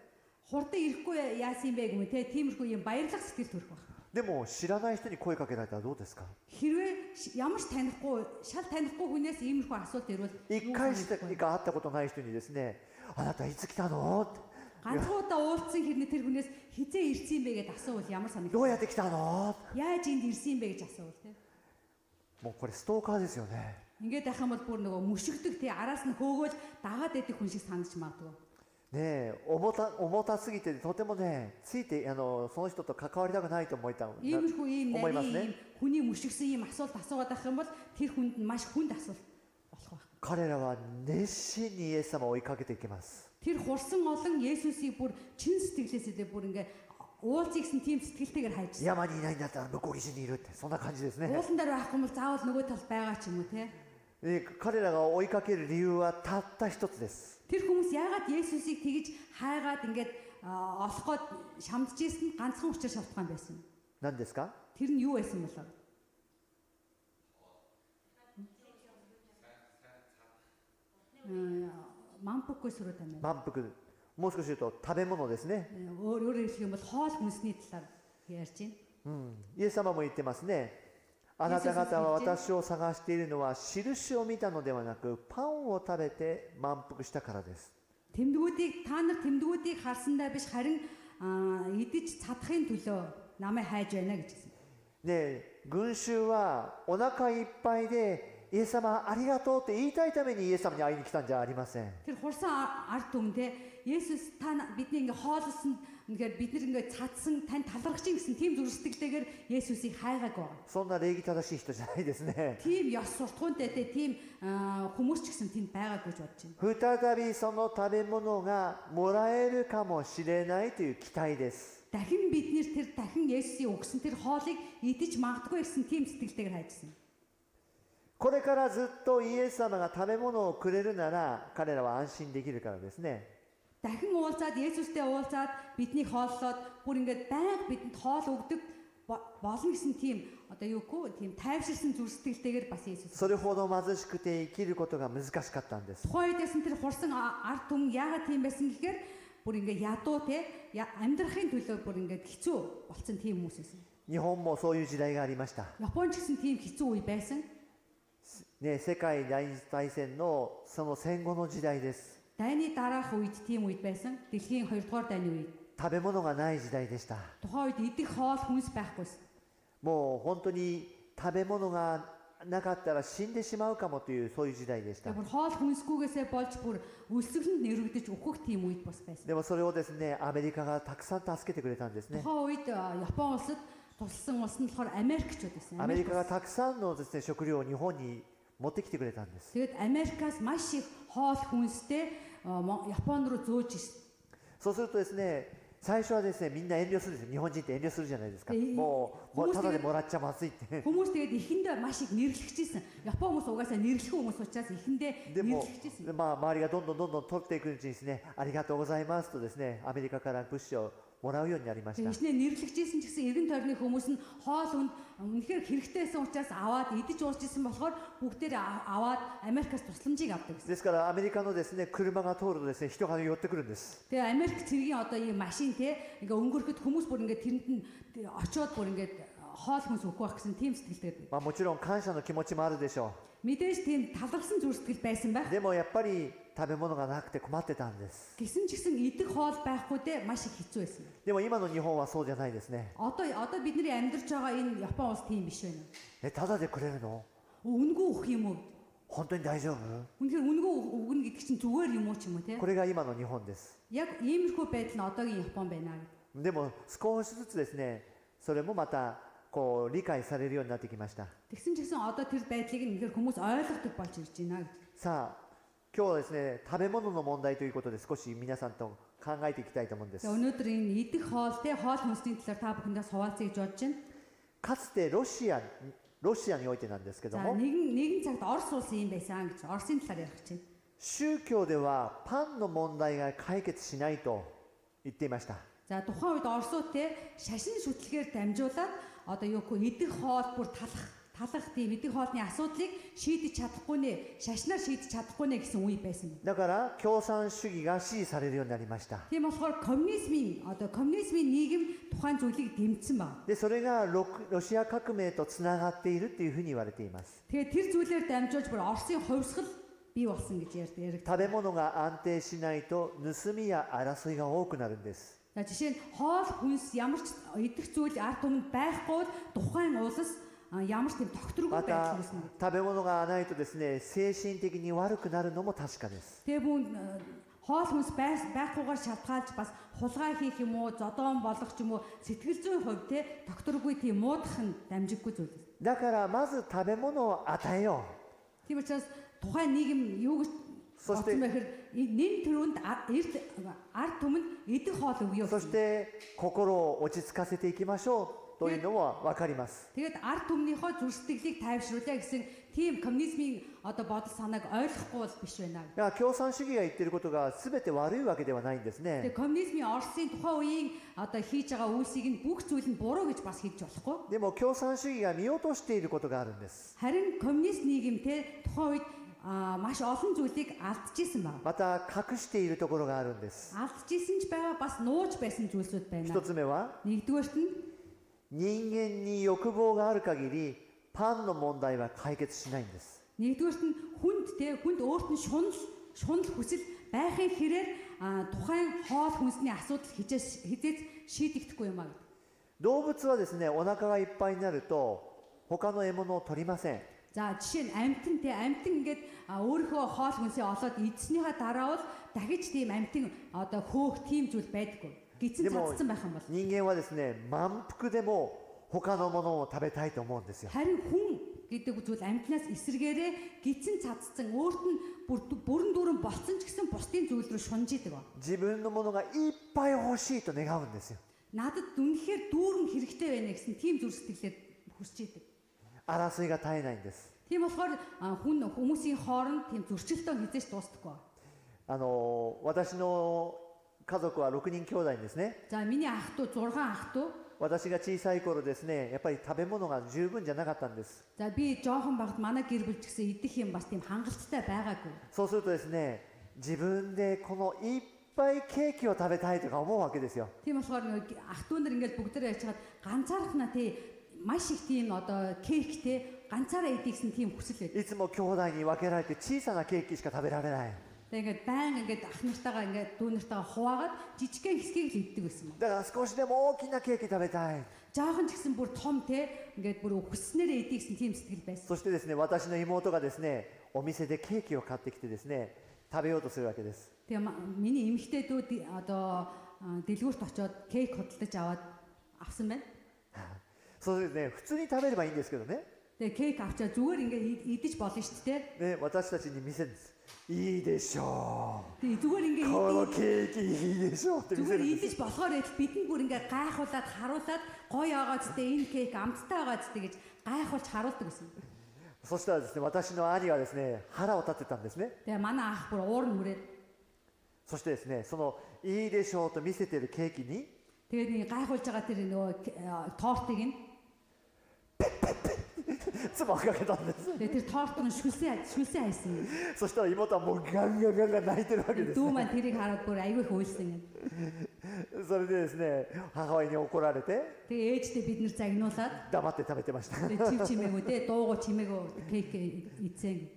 хурдан ирэхгүй яасан юм бэ гэмэ те тиймэрхүү юм баярлах сэтгэл төрөх баг. でも知らない人に声かけられたらどうですか？ Хэрвээ ямар ч шал танихгүй хүнээс иймэрхүү асуулт ирвэл 一回しか会ったことない人にですね、あなたいつ来たのって ганцхан удаа уулзсан хэрнээ тэр хүнээс хизээ ирсэн юм бэ гэдээ асуувал ямар どう санагдав? やって来たの？ Яаж энд ирсэн юм бэ гэж асуувал те. もうこれストーカーですよね。 Ингээд байх юм бол бүр нөгөө мөшгдөг те араас нь хөөгөөл дагаад байдаг хүн шиг санагдаж магадгүй. ねえ重たすぎてとてもねついてその人と関わりたくないと思います Иймэрхүү ийм 思います нарийн ね。 хүний мөшгсөн ийм асуулт асуугаад байх юм бол тэр хүнд маш хүнд асуулт болох байх. 彼らは熱心にイエス様を追いかけていきます。 Тэр хурсан олон Есүсийг бүр чин сэтгэлээсээ бүр ингээд уулзъя гэсэн тийм сэтгэлтэйгээр хайж. 山にいないんだったら向こう岸にいるってそんな感じですね。 Уулан дээр байхгүй бол заавал нөгөө талд байгаа ч юм уу те. 彼らが追いかける理由はたった一つです。 Тэр хүмүүс яагаад Есүсийг тэгж хайгаад ингээд олох гээд шамдж ирсэн нь ганцхан учир шалтгаан байсан. 何ですか？ Тэр нь юу байсан болоо? Манпукгүй сүрүү тамир. 満腹。もう少し言うと食べ物ですね。 Өөрөөр хэлэх юм бол хоол хүнсний талаар ярьж байна. イエス様も言ってますね。あなた方は私を探しているのは印を見たのではなくパンを食べて満腹したからです。 Та нар тэмдгүүдийг харсандаа биш харин идэж чадахын төлөө намайг хайж байна гэж хэлсэн. で、群衆はお腹いっぱいでイエス様ありがとうって言いたいためにイエス様に会いに来たんじゃありません。 Тэр хурсан ард түмэнтэй Есүс та бидний ингээ хоолсон ингээд бид нар ингээ цадсан тань талархаж гэсэн тийм зүрстгэлтэйгээр Есүсийг хайгаагүй байгаа. そんな礼儀正しい人じゃないですね。 Тийм ёс суртахуунтай тийм хүмүүс ч гэсэн тэнд байгаагүй гэж бодож байна. 再びその食べ物がもらえるかもしれないという期待です。 Дахин биднэр тэр дахин Есүсийн өгсөн тэр хоолыг идэж магадгүй гэсэн тийм сэтгэлтэйгээр хайжсан. これからずっとイエス様が食べ物をくれるなら彼らは安心できるからですね。 Дахин уулзаад Есүстэй уулзаад биднийг хооллоод бүр ингээд байнга бидэнд хоол өгдөг болно гэсэн тийм одоо юу гоо тийм тайвширсан зүрстгэлтэйгээр бас Есүс. それほど貧しくて生きることが難しかったんです。 Тухайн үедээс тэр хурсан ард түмэн яагаад тийм байсан гэхээр бүр ингээд ядуу те амьдрахын төлөө бүр ингээд хэцүү болцсон тийм хүмүүс байсан. 日本もそういう時代がありました。 Япон ч гэсэн тийм хэцүү үе байсан. ね、世界第二次大戦のその戦後の時代です。 Дайны дараах үед тийм үед байсан. Дэлхийн 2 дугаар дайны үед. 食べ物がない時代でした。 Тухайн үед идэх хоол хүнс байхгүйсэн. もう本当に食べ物がなかったら死んでしまうかもというそういう時代でした。 Тэгээ бүр хоол хүнсгүйгээсээ болж бүр өлсгөлөнд нэрвэгдэж өгөх тийм үед бас байсан. でもそれをですね、アメリカがたくさん助けてくれたんですね。 Тухайн үед Япон улсад тусалсан улс нь болохоор Америкчууд байсан. アメリカがたくさんのですね、食料を日本に持ってきてくれたんです。 Тэгээд Америкаас маш их хоол хүнстэй Японд руу зөөж ирсэн. そうするとですね、最初はですね、みんな遠慮するんですよ。日本人って遠慮するじゃないですか。もうただでもらっちゃまずいって。 Хүмүүс тэгээд ихэндээ маш их нэрлэгчээсэн. Япон хүмүүс угаасаа нэрлэх хүмүүс учраас ихэндээ でも нэрлэгчээсэн. 周りがどんどん取っていくうちにですね、ありがとうございますとですね、アメリカから物資をもらうようになりました。 Тэгснэ нэрлэгчээсэн ч гэсэн эргэн тойрны хүмүүс нь хоол үнэхээр хэрэгтэйсэн учраас аваад идэж уурчсэн болохоор бүгдээр аваад Америкаас тусламжийг авдаг гэсэн. ですからアメリカのですね、車が通るとですね、人が寄ってくるんです。 Тэгээ Америк цэргийн одоо ийм машин те ингээ өнгөрөхөд хүмүүс бүр ингээ тэрэнд нь очиод бүр ингээ хоол хүнс өгөх байх гэсэн тийм сэтгэлтэй. もちろん感謝の気持ちもあるでしょ Мэдээж тийм талархсан зүр сэтгэл байсан う。 байх. でもやっぱり食べ物がなくて困ってたんです。 Гэсэн ч гэсэн идэх хоол байхгүй те маш их хэцүү байсан. でも今の日本はそうじゃないですね。 Одоо бидний амьдарч байгаа энэ Япон улс тийм биш байна. ただでくれるの？ Үнгүй өгөх юм уу? 本当に大丈夫？ Үнэхээр үнгүй өгнө гэдэг чинь зүгээр юм уу ч юм уу те. これが今の日本です。 Яг иймэрхүү байдал нь одоогийн Япон байна гэдэг. でも少しずつですね、それもまたこう理解されるようになってきました。 Тэгсэн ч гэсэн одоо тэр байдлыг үнэхээр хүмүүс ойлгодог болж ирж байна гэдэг. さあ、今日はですね、食べ物の問題ということで少し皆さんと考えていきたいと思うんです。 За өнөөдөр энэ идэх хоол те хоол хүнсний талаар та бүхэндээ хуваалцъя гэж бодож байна. かつてロシアにおいてなんですけど За も、 нэгэн цагт Орос улсын юм байсан гэж Оросын талаар ярих гэж байна. 宗教ではパンの問題が解決しないと言っていました。 За тухайн үед Оросууд те шашин шүтлгээр дамжуулаад одоо юу гэх идэх хоол бүр талах тийм идэх хоолны асуудлыг шийдэж чадахгүй нэ шашнаар шийдэж чадахгүй нэ гэсэн үе байсан. だから共産主義が支持されるようになりました。 Тийм болохоор коммунизмын нийгэм тухайн зүйлийг дэмжсэн байна. でそれがロシア革命とつながっているというふうに言われています。 Тэгээд тэр зүйлээр дамжуулж бүр Оросын хувьсгал бий болсон гэж ярьдаг. 食べ物が安定しないと盗みや争いが多くなるんです。 За жишээ нь хоол хүнс ямар ч идэх зүйл ард түмэнд байхгүй тухайн улс ямар ч тийм тогтворгүй ま байдал た үүснэ. 食べ物がないとですね、精神的に悪くなるのも確かです。 Тэгээ бүн хоол хүнс байхгүйгээр шалтгаалж бас хулгай хийх юм уу, зодоон болгох ч юм уу сэтгэл зүйн хувьд те тогтворгүй тийм муудах нь дамжиггүй зүйл. だからまず食べ物を与えよ Тийм учраас тухайн нийгэм юу гэж Соштой- бодсон байхэр нэн төрөнд ард түмэнд идэх хоол өгье. う。そして心を落ち着かせていきましょうというのは分かります。 Тэгээд ард түмнийхөө зүрх сэтгэлийг тайвшруулъя гэсэн тийм коммунизмын одоо бодол санааг ойлгохгүй бол биш байна. だから共産主義が言っていることが全て悪いわけではないんですね。 Тэгээд коммунизмын Оросын тухайн үеийн одоо хийж байгаа үйлсийг нь бүх зүйл нь буруу гэж бас хэлж болохгүй. でも共産主義が見落としていることがあるんです。 Харин коммунист нийгэмтэй тухайн үед маш олон зүйлийг алдчихсан байна. また隠しているところがあるんです。 Алдчихсан ч байгаа бас нууж байсан зүйлсүүд байна. 一つ目は Нэгдүгээрт нь 人間に欲望がある限りパンの問題は解決しないんです。 хүнд өөрт нь шунал хүсэл байхын хэрээр тухайн хоол хүнсний асуудал хизээж шийдэгдэхгүй юм аа. 動物はですね、お腹がいっぱいになると他の獲物を取りません。 За жишээ нь амтан ингээд өөрийнхөө хоол хүнсээ олоод идснийхаа дараа бол дахиж тийм амтан одоо хөөх тийм зүйл байдаггүй. Гизэн でも цацсан байх юм бол. 人間はですね、満腹でも他のものを食べたいと思うんですよ。 Харин хүн гэдэг зүйл амтнаас эсэргээрээ гизэн цацсан өөрт нь бүрэн дүүрэн болцсон ч гэсэн бусдын зүйл рүү шунж идэг. 自分のものがいっぱい欲しいと願うんですよ。 Надад үнэхээр дүүрэн хэрэгтэй байна гэсэн тийм зүрх сэтгэлээр хүсч идэг. 争いが絶えないんです。 Тийм болохоор хүмүүсийн хооронд тийм зөрчилтөө хизээж дуустдаггүй. 私の家族は6人兄弟ですね。 За миний ах トゥ 6 ах トゥ. 私が小さい頃ですね、やっぱり食べ物が十分じゃなかったんです。 За би жоохон багт манай гэр бүл ч гэсэн идэх юм бас тийм хангалттай байгаагүй. そうするとですね、自分でこのいっぱいケーキを食べたいとか思うわけですよ。 Тийм болохоор ах トゥ нар ингээд бүгдээрээ яжгаад ганцаархнаа тий маш их тийм одоо кейктэй ганцаараа идэх гэсэн тийм хүсэл байдаг. いつも兄弟に分けられて小さなケーキしか食べられない。Тэгээд баян ингээд ах нартайгаа ингээд дүү нартайгаа хуваагаад жижигхэн хэсгийг л иддэг байсан юм. だから少しでも大きなケーキ食べたい。 Жаахан ч гэсэн бүр том те ингээд бүр хүснээрээ идэх гэсэн тийм сэтгэл байсан. そしてですね、私の妹がですね、お店でケーキを買ってきてですね、食べようとするわけです。 Тэгээ миний эмэгтэй дүү одоо дэлгүүрт очиод кейк худалдаж аваад авсан байна. そうですね、普通に食べればいいんですけどね。 Тэгээ кейк авчаа зүгээр ингээд идэж болно шүү дээ. ね、私たちに見せるんです。いいでしょ Тэгээ зүгээр う。 ингээд このケーキいいでしょうって見せ зүгээр るんです。 идэж болохоор бидний бүр ингээд гайхуулаад харуулад гоё байгаа ч гэдэг энэ кейк амттай байгаа ч гэдэг гэж гайхуулж харуулдаг гэсэн. そしたらですね、私の兄はですね、腹を立てたんですね。 Тэгээ манай ах бүр уур нь хүрээд そしてですね、そのいいでしょうと見せているケーキに тэгээд нэг гайхуулж байгаа тэр нөгөө тортыг нь 唾をかけたんです。 тэгээд тэр торт нь шүлсэн хайсан юм. そしたら妹はもうガンガンガンガン泣いてるわけです。 Дүү маань тэрийг хараад бүр айгүй их уйлсан юм. それでですね、母親に怒られて Тэгээ ээжтэй бид нэр загнуулаад 黙って食べてました。ね тэгээ чив чимээгүү те дуугу чимээгүү кейк ийцэн.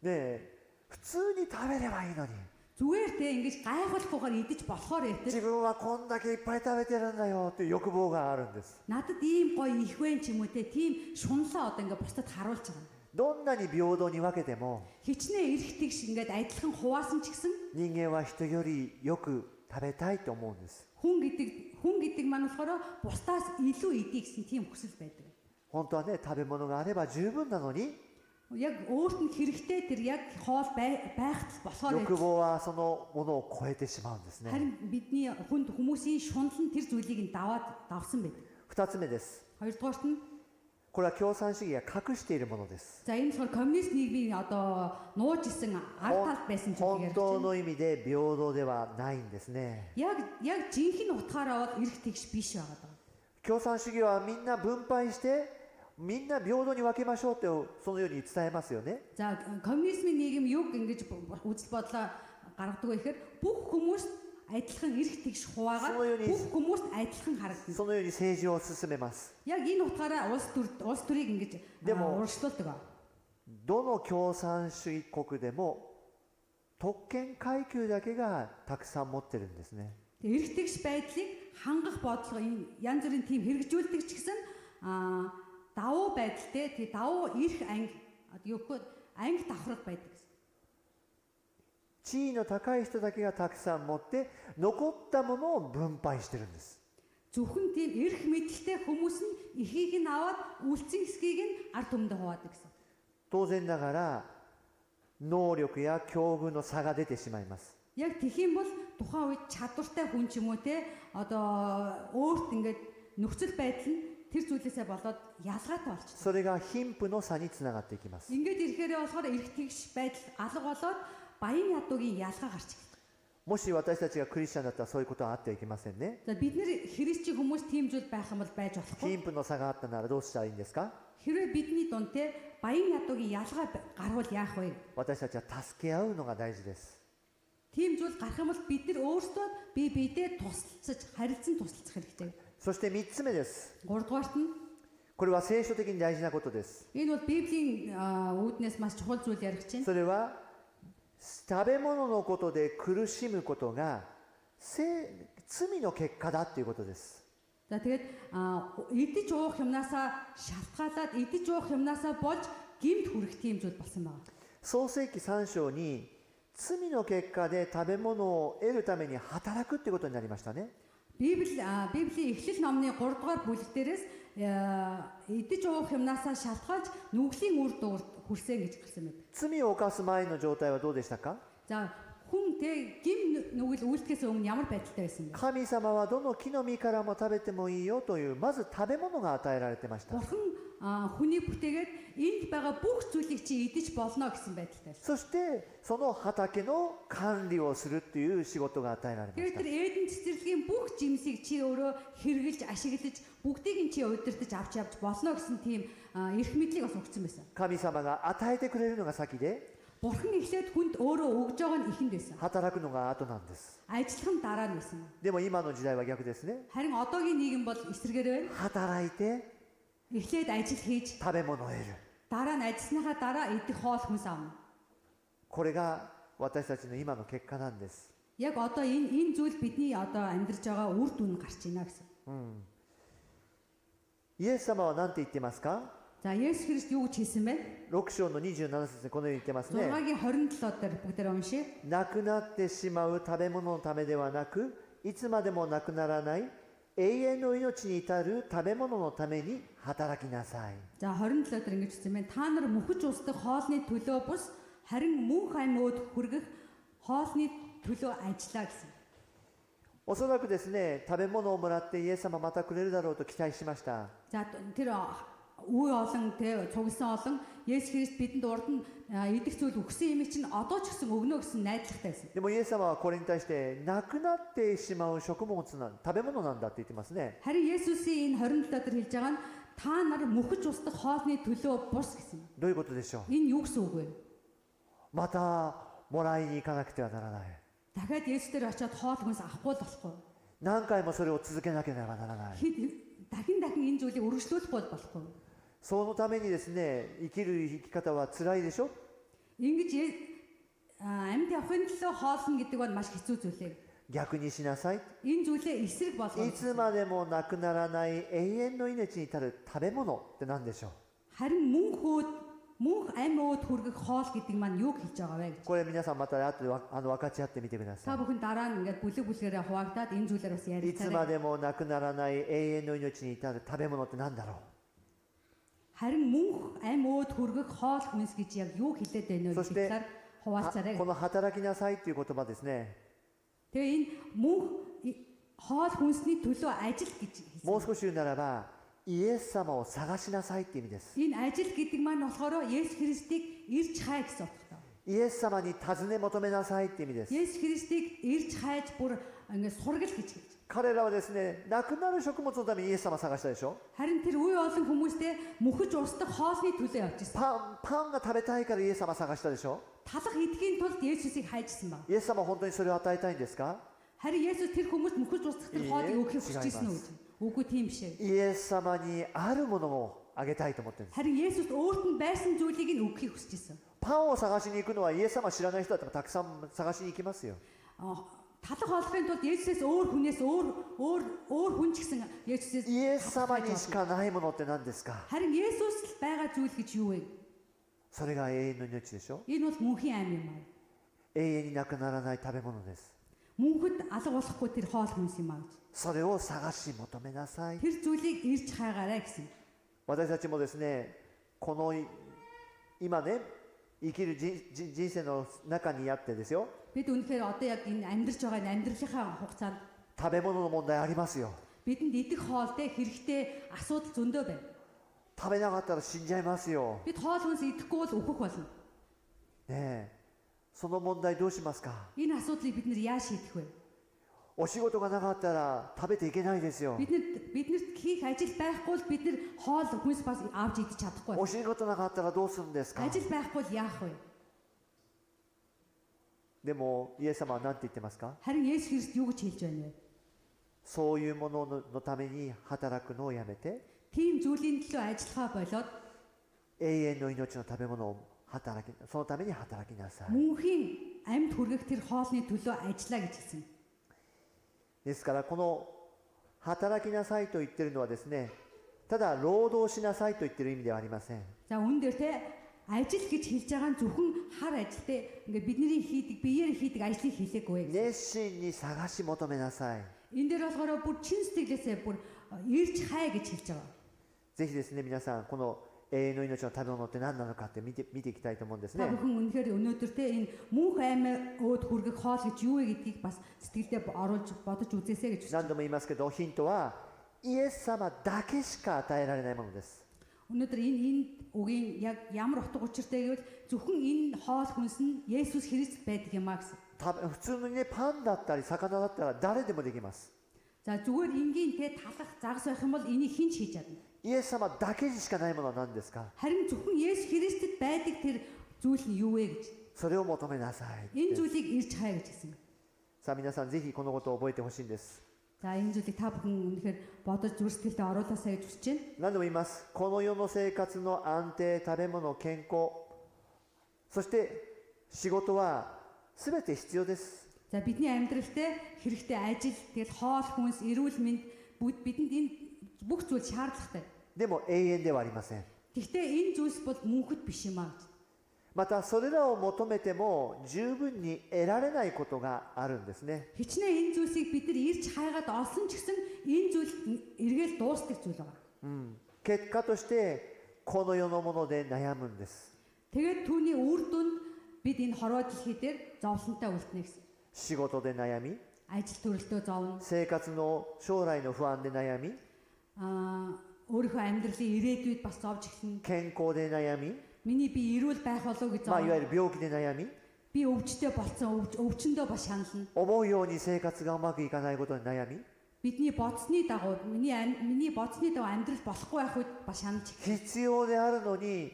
え、普通に食べればいいのに。 Зүгээр те ингэж гайхуулахгүйгээр идэж болохоор 自 ятэр 分はこんだけいっぱい食べてるんだよっていう欲望があるんです。 надад ийм гоё их вэ ч юм уу те тийм шунлаа одоо ингэ бусдад харуулж байгаа. どんなに平等に分けても Хичнээн эрэхтийг шиг ингээд адилхан хуваасан ч гэсэн 人間は人よりよく食べたいと思うんです。 хүн гэдэг маань болохоор бусдаас илүү идэх гэсэн тийм хүсэл байдаг. 本当はね、食べ物があれば十分なのに Яг өөрт нь хэрэгтэй тэр яг хоол байх болохоор 欲望はそのものを超えてしまうんですね。 харин бидний хүнд хүмүүсийн шунал нь тэр зүйлийг нь давсан байдаг. 2つ目です。 Хоёрдугаарт нь これは共産主義が隠しているものです。 за энэ болохоор коммунист нийгмийн одоо нууж исэн ард талд байсан зүйл 本 ярьж 当 байна. の意味で平等ではないんですね。 Яг жинхэнэ утгаараа бол эрх тэгш биш байгаа даа. 共産主義はみんな分配してみんな平等に分けましょうってそのように伝えますよね。 За коммунизмын нийгэм юг ингэж үзэл бодлоо гаргадаг вэ гэхээр бүх хүмүүст адилхан эрх тэгш хуваагаад бүх хүмүүст адилхан харагдана. そのように政治を進めます。 Яг энэ утгаараа улс төрийг ингэж урагшлуулдаг. どの共産主義国でも特権階級だけがたくさん持ってるんですね。 Эрх тэгш байдлыг хангах бодлого энэ янз бүрийн тийм хэрэгжүүлдэг ч гэсэн давуу байдалтай тий давуу эрх анги юу гэвэл анги давхраг байдаг гэсэн. 地位の高い人だけがたくさん持って残ったものを分配してるんです。 Зөвхөн тийм эрх мэдэлтэй хүмүүс нь эхийг нь аваад үлцэн хэсгийг нь ард түмэндээ хуваадаг гэсэн. 当然ながら能力や境遇の差が出てしまいます。 Яг тэгэх юм бол тухайн үед чадвартай хүн ч юм уу те одоо өөрт ингээд нөхцөл байдал нь тэр зүйлээсээ болоод ялгаатай болчихсон. それが貧富の差につながっていきます。 Ингээд ирэхээрээ болохоор эрх тэгш байдал алга болоод баян ядуугийн ялгаа гарч ирсэн. もし私たちがクリスチャンだったらそういうことはあってはいけませんね。 За бид нэр христчийн хүмүүс тийм зүйл байх юм бол байж болохгүй. 貧富の差があったならどうしたらいいんですか？ Хэрвээ бидний дунд те баян ядуугийн ялгаа гарвал яах вэ? 私たちは助け合うのが大事です。 Тийм зүйл гарах юм бол бид нар өөрсдөө бие биедээ тусалцаж харилцан тусалцах хэрэгтэй. そして3つ目です。 Гуравдугаарт нь これは聖書的に大事なことです。 энэ бол Библийн үүднээс маш чухал зүйл ярих чинь. それは食べ物のことで苦しむことが罪の結果だということです。 За тэгээд идэж уух юмнасаа шалтгаалаад идэж уух юмнасаа болж гэмт хүрэх тийм зүйл болсон байна. 創世記3章に罪の結果で食べ物を得るために働くということになりましたね。 Библийн Эхлэл номны 3 дугаар бүлэг дээрээс идэж уух юмнасаа шалтгаалж нүглийн үр дүнд хүрсэн гэж хэлсэн байна. 罪を犯す前の状態はどうでしたか？ За хүн тэ гим нүгэл үйлдэхээс өмнө ямар байдалтай байсан бэ? 神様はどの木の実からも食べてもいいよというまず食べ物が与えられてました。 Бурхан хүнийг бүтээгээд энд байгаа бүх зүйлийг чи идэж болно гэсэн байдалтай. そしてその畑の管理をするっていう仕事が与えられまし Тэгээд た。 тэр Эден цэцэрлэгийн бүх жимсийг чи өөрөө хэрглэж, ашиглаж, бүгдийг нь чи удирдах авч явж болно гэсэн тийм эрх мэдлийг бас өгсөн байсан. 神様が与えてくれるのが先で Бурхан эхлээд хүнд өөрөө өгж байгаа нь ихэнд байсан. 働くのが後なんです。 Ажиллах нь дараа нь байсан. でも今の時代は逆ですね。 Харин одоогийн нийгэм бол эсэргээр байна. 働いて Эхлээд ажил хийж, 食べ物を得る。 дараа нь ажилласныхаа дараа идэх хоол хүнс авна. これが私たちの今の結果なんです。 Яг одоо энэ зүйл бидний одоо амьдарч байгаа үр дүн гарч ийнэ гэсэн. イエス様は何て言っていますか？ За Есүс Христ юу гэж хэлсэн бэ? 6章の27節でこのように言ってますね。 6-гийн 27 дээр бүгдээр уншия. なくなってしまう食べ物のためではなく、いつまでもなくならない永遠の命に至る食べ物のために働きなさい。 За 27 дээр ингэж хэлсэн байна. Та нар мөхөж устдах хоолны төлөө бус харин мөнх амьд хүргэх хоолны төлөө ажиллаа гэсэн. おそらくですね、食べ物をもらってイエス様またくれるだろうと期待しました。 За тэр үе олон тэ цугласан олон Есүс Христ бидэнд урд нь идэх зүйл өгсөн юм чинь одоо ч гэсэн өгнө гэсэн найдвартай байсан. でもイエス様はこれに対してなくなってしまう食物なん食べ物なんだって言ってますね。 Харин Есүсийн энэ 27 дээр хэлж байгаа нь та нар мөхөж устдах хоолны төлөө бус гэсэн. どういうことでしょう。 Энэ юу гэсэн үг вэ? またもらいに行かなくてはならない。 Дахиад Есүс дээр очиод хоол хүнс авахгүй л болохгүй. 何回もそれを続けなければならない。 Дахин энэ зүйлийг үргэлжлүүлэхгүй болохгүй. そのためにですね、生きる生き方は辛いでしょ。 Ингэж амьд явахын төлөө хоолно гэдэг нь маш хэцүү зүйл ээ. 逆にしなさい。 Энэ зүйлээ эсрэг болгоно. いつまでもなくならない永遠の命に至る食べ物って何でしょう。 Харин мөнх амь өөд хүргэх хоол гэдэг маань юу хэлж байгаа вэ гэж. これ皆さんまた後で分かち合ってみてくださ Та бүхэн дараа нь ингээд бүлэг бүлгээрээ хуваагдаад энэ зүйлээр бас い。いつま ярилцаарай. でもなくならない永遠の命に至る食べ物って何だろう。 Харин мөнх амь өөд хүргэх хоол хүнс гэж яг юу хэлээд байна вэそして гэхээр хуваалцаарай. この働きなさいっていう言葉ですね。 Тэгээ энэ мөнх хоол хүнсний төлөө ажил гэж もう хэлсэн. 少し言うならばイエス様を探しなさいって意味です。 Энэ ажил гэдэг маань болохоор Есүс Христийг ирж хай гэсэн утгатай. イエス様に尋ね求めなさいって意味です。 Есүс Христийг ирж хайж бүр ингээд сургал гэж хэлж. 彼らはですね、なくなる食物のためにイエス様を探したでしょ。 Харин тэр үе олон хүмүүстэй мөхөж устдах хоолны төлөө явж ирсэн. パンが食べたいからイエス様を探したでしょ。 Талах идэхийн тулд Есүсийг хайжсан ба. イエス様は本当にそれを与えたいんですか。 Харин Есүс тэр хүмүүст мөхөж устдах тэр хоолыг өгөхийг хүсэж ирсэн үү? Үгүй тийм биш ээ. イエス様にあるものをあげたいと思ってるんです。 Харин Есүс өөрт нь байсан зүйлийг нь өгөхийг хүсэж ирсэн. パンを探しに行くのはイエス様を知らない人だってもたくさん探しに行きますよ。 Талах олохын тулд Есүсээс өөр хүнээс өөр хүн ч гэсэн Есүсээс イエス様にしかないものって何ですか。 Харин Есүс л байгаа зүйл гэж юу вэ? それが永遠の命でしょ。 Энэ бол мөнхийн амь юм аа. 永遠になくならない食べ物です。 Мөнхөд алга болохгүй тэр хоол хүнс юм аа гэж. それを探し求めなさい。 Тэр зүйлийг ирж хайгаарай гэсэн. 私たちもですね、この今ね、生きる人生の中にあってですよ。 Бид үнэхээр одоо яг энэ амьдрж байгаа энэ амьдралынхаа хугацаанд 食べ物の問題ありますよ。 бидэнд идэх хоолтой хэрэгтэй асуудал зөндөө байна. 食べなかったら死んじゃいますよ。 Бид хоол хүнс идэхгүй бол өөхөх болно. ねえ、その問題どうしますか。 Энэ асуудлыг бид нэр яаж шийдэх вэ? お仕事がなかったら食べていけないですよ。 Биднэрт хийх ажил байхгүй бол бид нэр хоол хүнс бас авч идэж чадахгүй. お仕事なかったらどうするんですか。 Ажил байхгүй бол яах вэ? でもイエス様は何て言ってますか。 Харин Есүс Христ юу гэж хэлж байна вэ? そういうもののために働くのをやめて、 Тийм зүйлийн төлөө ажиллахаа болоод 永遠の命の食べ物をそのために働きなさい。 мөнхийн амьд хүргэх тэр хоолны төлөө ажиллаа гэж хэлсэн. ですからこの働きなさいと言ってるのはですね、ただ労働しなさいと言ってる意味ではありません。 За үүн дээр те ажил гэж хэлж байгаа нь зөвхөн хар ажилтэй ингээд бидний хийдэг биеэр хийдэг ажлыг хийлээгүй. 熱心に探し求めなさい。 Энэ дээр болохоор бүр чин сэтгэлээсээ бүр ирж хай гэж хэлж байгаа. ぜひですね、皆さんこの永遠の命の食べ物って何なのかって見ていきたいと思うんですね。 Та бүхэн үнэхээр өнөөдөр те энэ мөнх амь өөд хүргэх хоол гэж юу вэ гэдгийг бас сэтгэлдээ оруулж бодож үзээсэй гэж. 何度も言いますけど、ヒントはイエス様だけしか与えられないものです。 Өнөөдөр энэ үгийн яг ямар утга учиртай гэвэл зөвхөн энэ хоол хүнс нь Есүс Христ байдаг юм а гэсэн. 普通のね、パンだったり魚だったら誰でもできます。 За зүгээр энгийн те талах загас байх юм бол энийг хэн ч хийж чадна. イエス様だけにしかないものは何ですか。 Харин зөвхөн Есүс Христэд байдаг тэр зүйл нь юу вэ гэж. それを求めなさい。 Энэ зүйлийг ирж хай гэж хэлсэн. さあ皆さんぜひこのことを覚えてほしいんです。 За энэ зүйлийг та бүхэн үнэхээр бодож зүрх сэтгэлдээ оруулаасаа гэж хүсэж байна. 何度も言います。この世の生活の安定、食べ物、健康、そして仕事は全て必要です。 За бидний амьдралтай хэрэгтэй ажил, тэгэл хоол хүнс, эрүүл мэнд бидэнд энэ бүх зүйл шаардлагатай. でも永遠ではありません。 Гэхдээ энэ зүйлс бол мөнхөд биш юм аа гэж. またそれらを求めても十分に得られないことがあるんですね。 Хичнээн энэ зүйлсийг бид нар ирж хайгаад олсон ч гэсэн энэ зүйл эргээл дуустдаг зүйл байна. 結果としてこの世のもので悩むんです。 Тэгээд түүний үр дүнд бид энэ хорвоо дэлхий дээр зовлонтой үлднэ гэсэн. 仕事で悩み、 Ажил төрөлтөө зовно. 生活の将来の不安で悩み、 Өөрийнхөө амьдралын ирээдүйд бас зовж эхэлнэ. 健康で悩み、 Миний би эрүүл байх болов гэж いわ зовно. ゆる病気で悩み、 Би өвчтөй болсон, өвчнөдөө бас шанална. 思うように生活がうまくいかないことに悩み、 Бидний бодсны дагуу миний бодсны дагуу амьдрал болохгүй байх үед бас шаналж эхэлнэ. 必要であるのに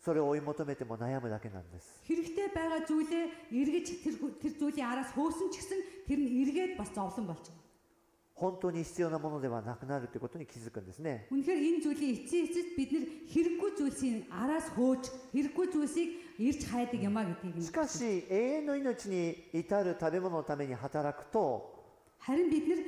それを追い求めても悩むだけなんです。 Хэрэгтэй байгаа зүйлээ эргэж тэр зүйлийн араас хөөсөн ч гэсэн тэр нь эргээд бас зовлон болж байгаа. 本当に必要なものではなくなるということに気づくんですね。 Үнэхээр энэ зүйлийн эцэст бид нэр хэрэггүй зүйлсийн араас хөөж хэрэггүй зүйлсийг ирж хайдаг юм а гэдгийг しかし永遠の命に至る食べ物のために働くと харин бид нэр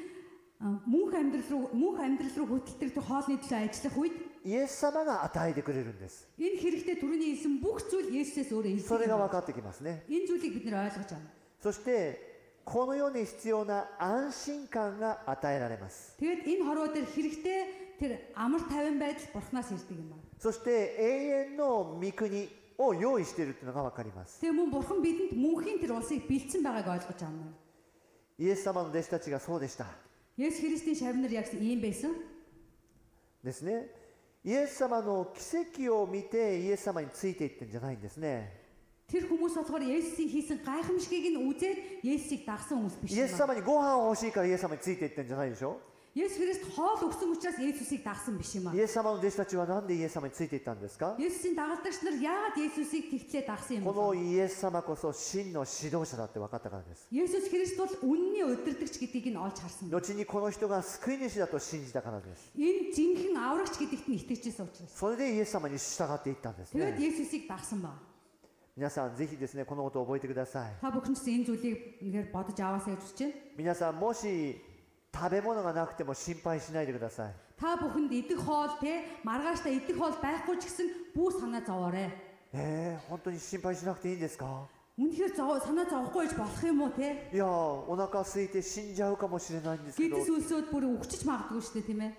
мөнх амьдрал руу хөтэлдэг тэр хоолны төлөө ажиллах үед イエス様が与えてくれるんです。 энэ хэрэгтэй түрүүний хэлсэн бүх зүйл Есүсээс өөрөө それが分 илэрдэг. かってきますね。 Энэ зүйлийг бид нэр ойлгож байна. そしてこの世に必要な安心感が与えられます。 Тэгээд энэ хорвоо дээр хэрэгтэй тэр амар тайван байдал Бурханаас ирдэг юм байна. そして永遠の御国を用意しているというのが分かります。 Тэгээ мөн Бурхан бидэнд мөнхийн тэр улсыг бэлдсэн байгааг ойлгож байна. イエス様の弟子たちがそうでした。 Есүс Христийн шавнар яг ийм байсан. ですね。イエス様の奇跡を見てイエス様についていってんじゃないんですね。 Тэр хүмүүс болохоор Есүсийн хийсэн гайхамшигыг нь үзээд Есүсийг дагсан хүмүүс биш イエス юм. 様にご飯を欲しいからイエス様についていってんじゃないでしょ。 Есүс Христ хоол өгсөн учраас Есүсийг дагсан биш юм. イエス様の弟子たちはなんでイエス様についていったんですか。 Есүсийн дагалдагч нар яагаад Есүсийг тэгтлээ дагсан юм この бэ? イエス様こそ真の指導者だって分かったからです。 Есүс Христ бол үнний удирдагч гэдгийг нь олж харсан. 後にこの人が救い主だと信じたからです。 Энэ жинхэнэ аврагч гэдэгт нь итгэжсэн учраас. それでイエス様に従っていったんです Тэгээд ね。 Есүсийг дагсан ба. 皆さんぜひですねこのことを覚えてください。 Та бүхэн ч энэ зүйлийг ингээд бодож аваасаа гэж хүсэж байна. 皆さんもし食べ物がなくても心配しないでください。 Та бүхэнд идэх хоол те маргааштай идэх хоол байхгүй ч гэсэн бүү санаа зовоорой. 本当に心配しなくていいんですか。 Үнэхээр санаа зовхгүй гэж болох юм уу те? いやお腹空いて死んじゃうかもしれないんですけど Гэдэс үлсөөд бүр өгчөж магадгүй шүү дээ тийм ээ.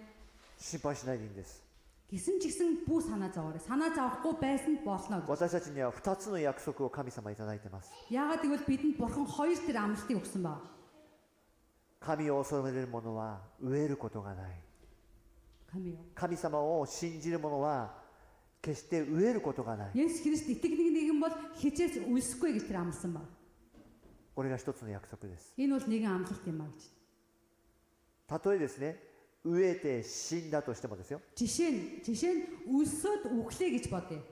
心配しないでいいんです。 Гисэн ч гэсэн бүү санаа зовоорой. Санаа зовхгүй байсан болно. 私たちには2つの約束を神様いただいてます。 Яагаад гэвэл бидэнд бурхан хоёр тэр амлалтыг өгсөн ба. 神を恐れる者は飢えることがない。 神様を信じる者は決して飢えることがない。 Есүс Христ итгэдэг нэгэн бол хизээс үлсэхгүй гэж тэр амласан ба. これが一つの約束です。 Энэ бол нэгэн амлалт юм а гэж. たとえですね飢えて死んだとしてもですよ、 Жишээ нь үлсөөд үхлээ гэж бодъё.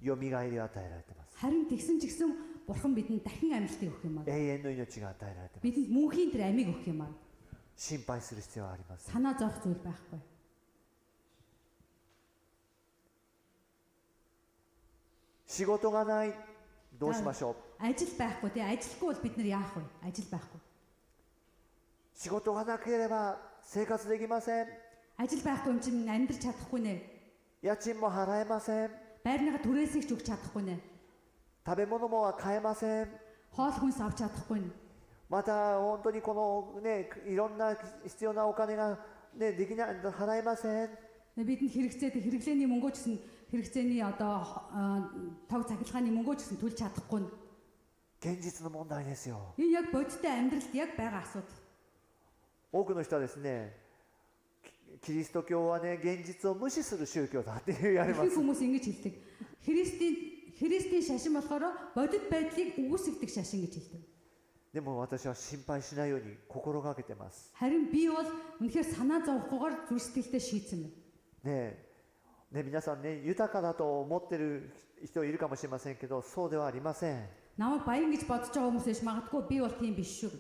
よみがえりを与えられてます。 Харин тэгсэн ч гэсэн бурхан бидэнд дахин амлалтыг өгөх юм а. 永遠の命が与えられてます。 Бидэнд мөнхийн тэр амийг өгөх юм а. 心配する必要はありません。 Санаа зовох зүйл байхгүй. 仕事がないどうしましょう。 Ажил байхгүй тий ажилгүй бол бид нар яах вэ? Ажил байхгүй. 仕事がなければ生活できません。 Ажил байхгүй юм чинь амьдрч чадахгүй нэ. 家賃も払えません。 Байрныга түрээсийг ч өгч чадахгүй нэ. 食べ物も買えません。 Хоол хүнс авч чадахгүй нэ. また本当にこのねいろんな必要なお金がねできない払えません。 Бидэнд хэрэглээний мөнгөө ч гэсэн хэрэгцээний одоо тог цахилгааны мөнгөө ч гэсэн төлж чадахгүй нэ. 現実の問題ですよ。 Энэ яг бодиттой амьдралд яг байгаа асуудал. 多くの人はですねキリスト教はね現実を無視する宗教だって言われま Их す。 хүмүүс ингэж хэлдэг. Христийн шашин болохоор бодит байдлыг үгүйсгдэг шашин гэж хэлдэг. でも私は心配しないように心がけてます。 Харин би бол үнэхээр санаа зовхгүйгээр зүрх сэтгэлдээ шийдсэн байна. ね皆さんね豊かだと思ってる人いるかもしれませんけどそうではありません。 Намайг баян гэж бодож байгаа хүмүүс биш магадгүй би бол тийм биш шүү.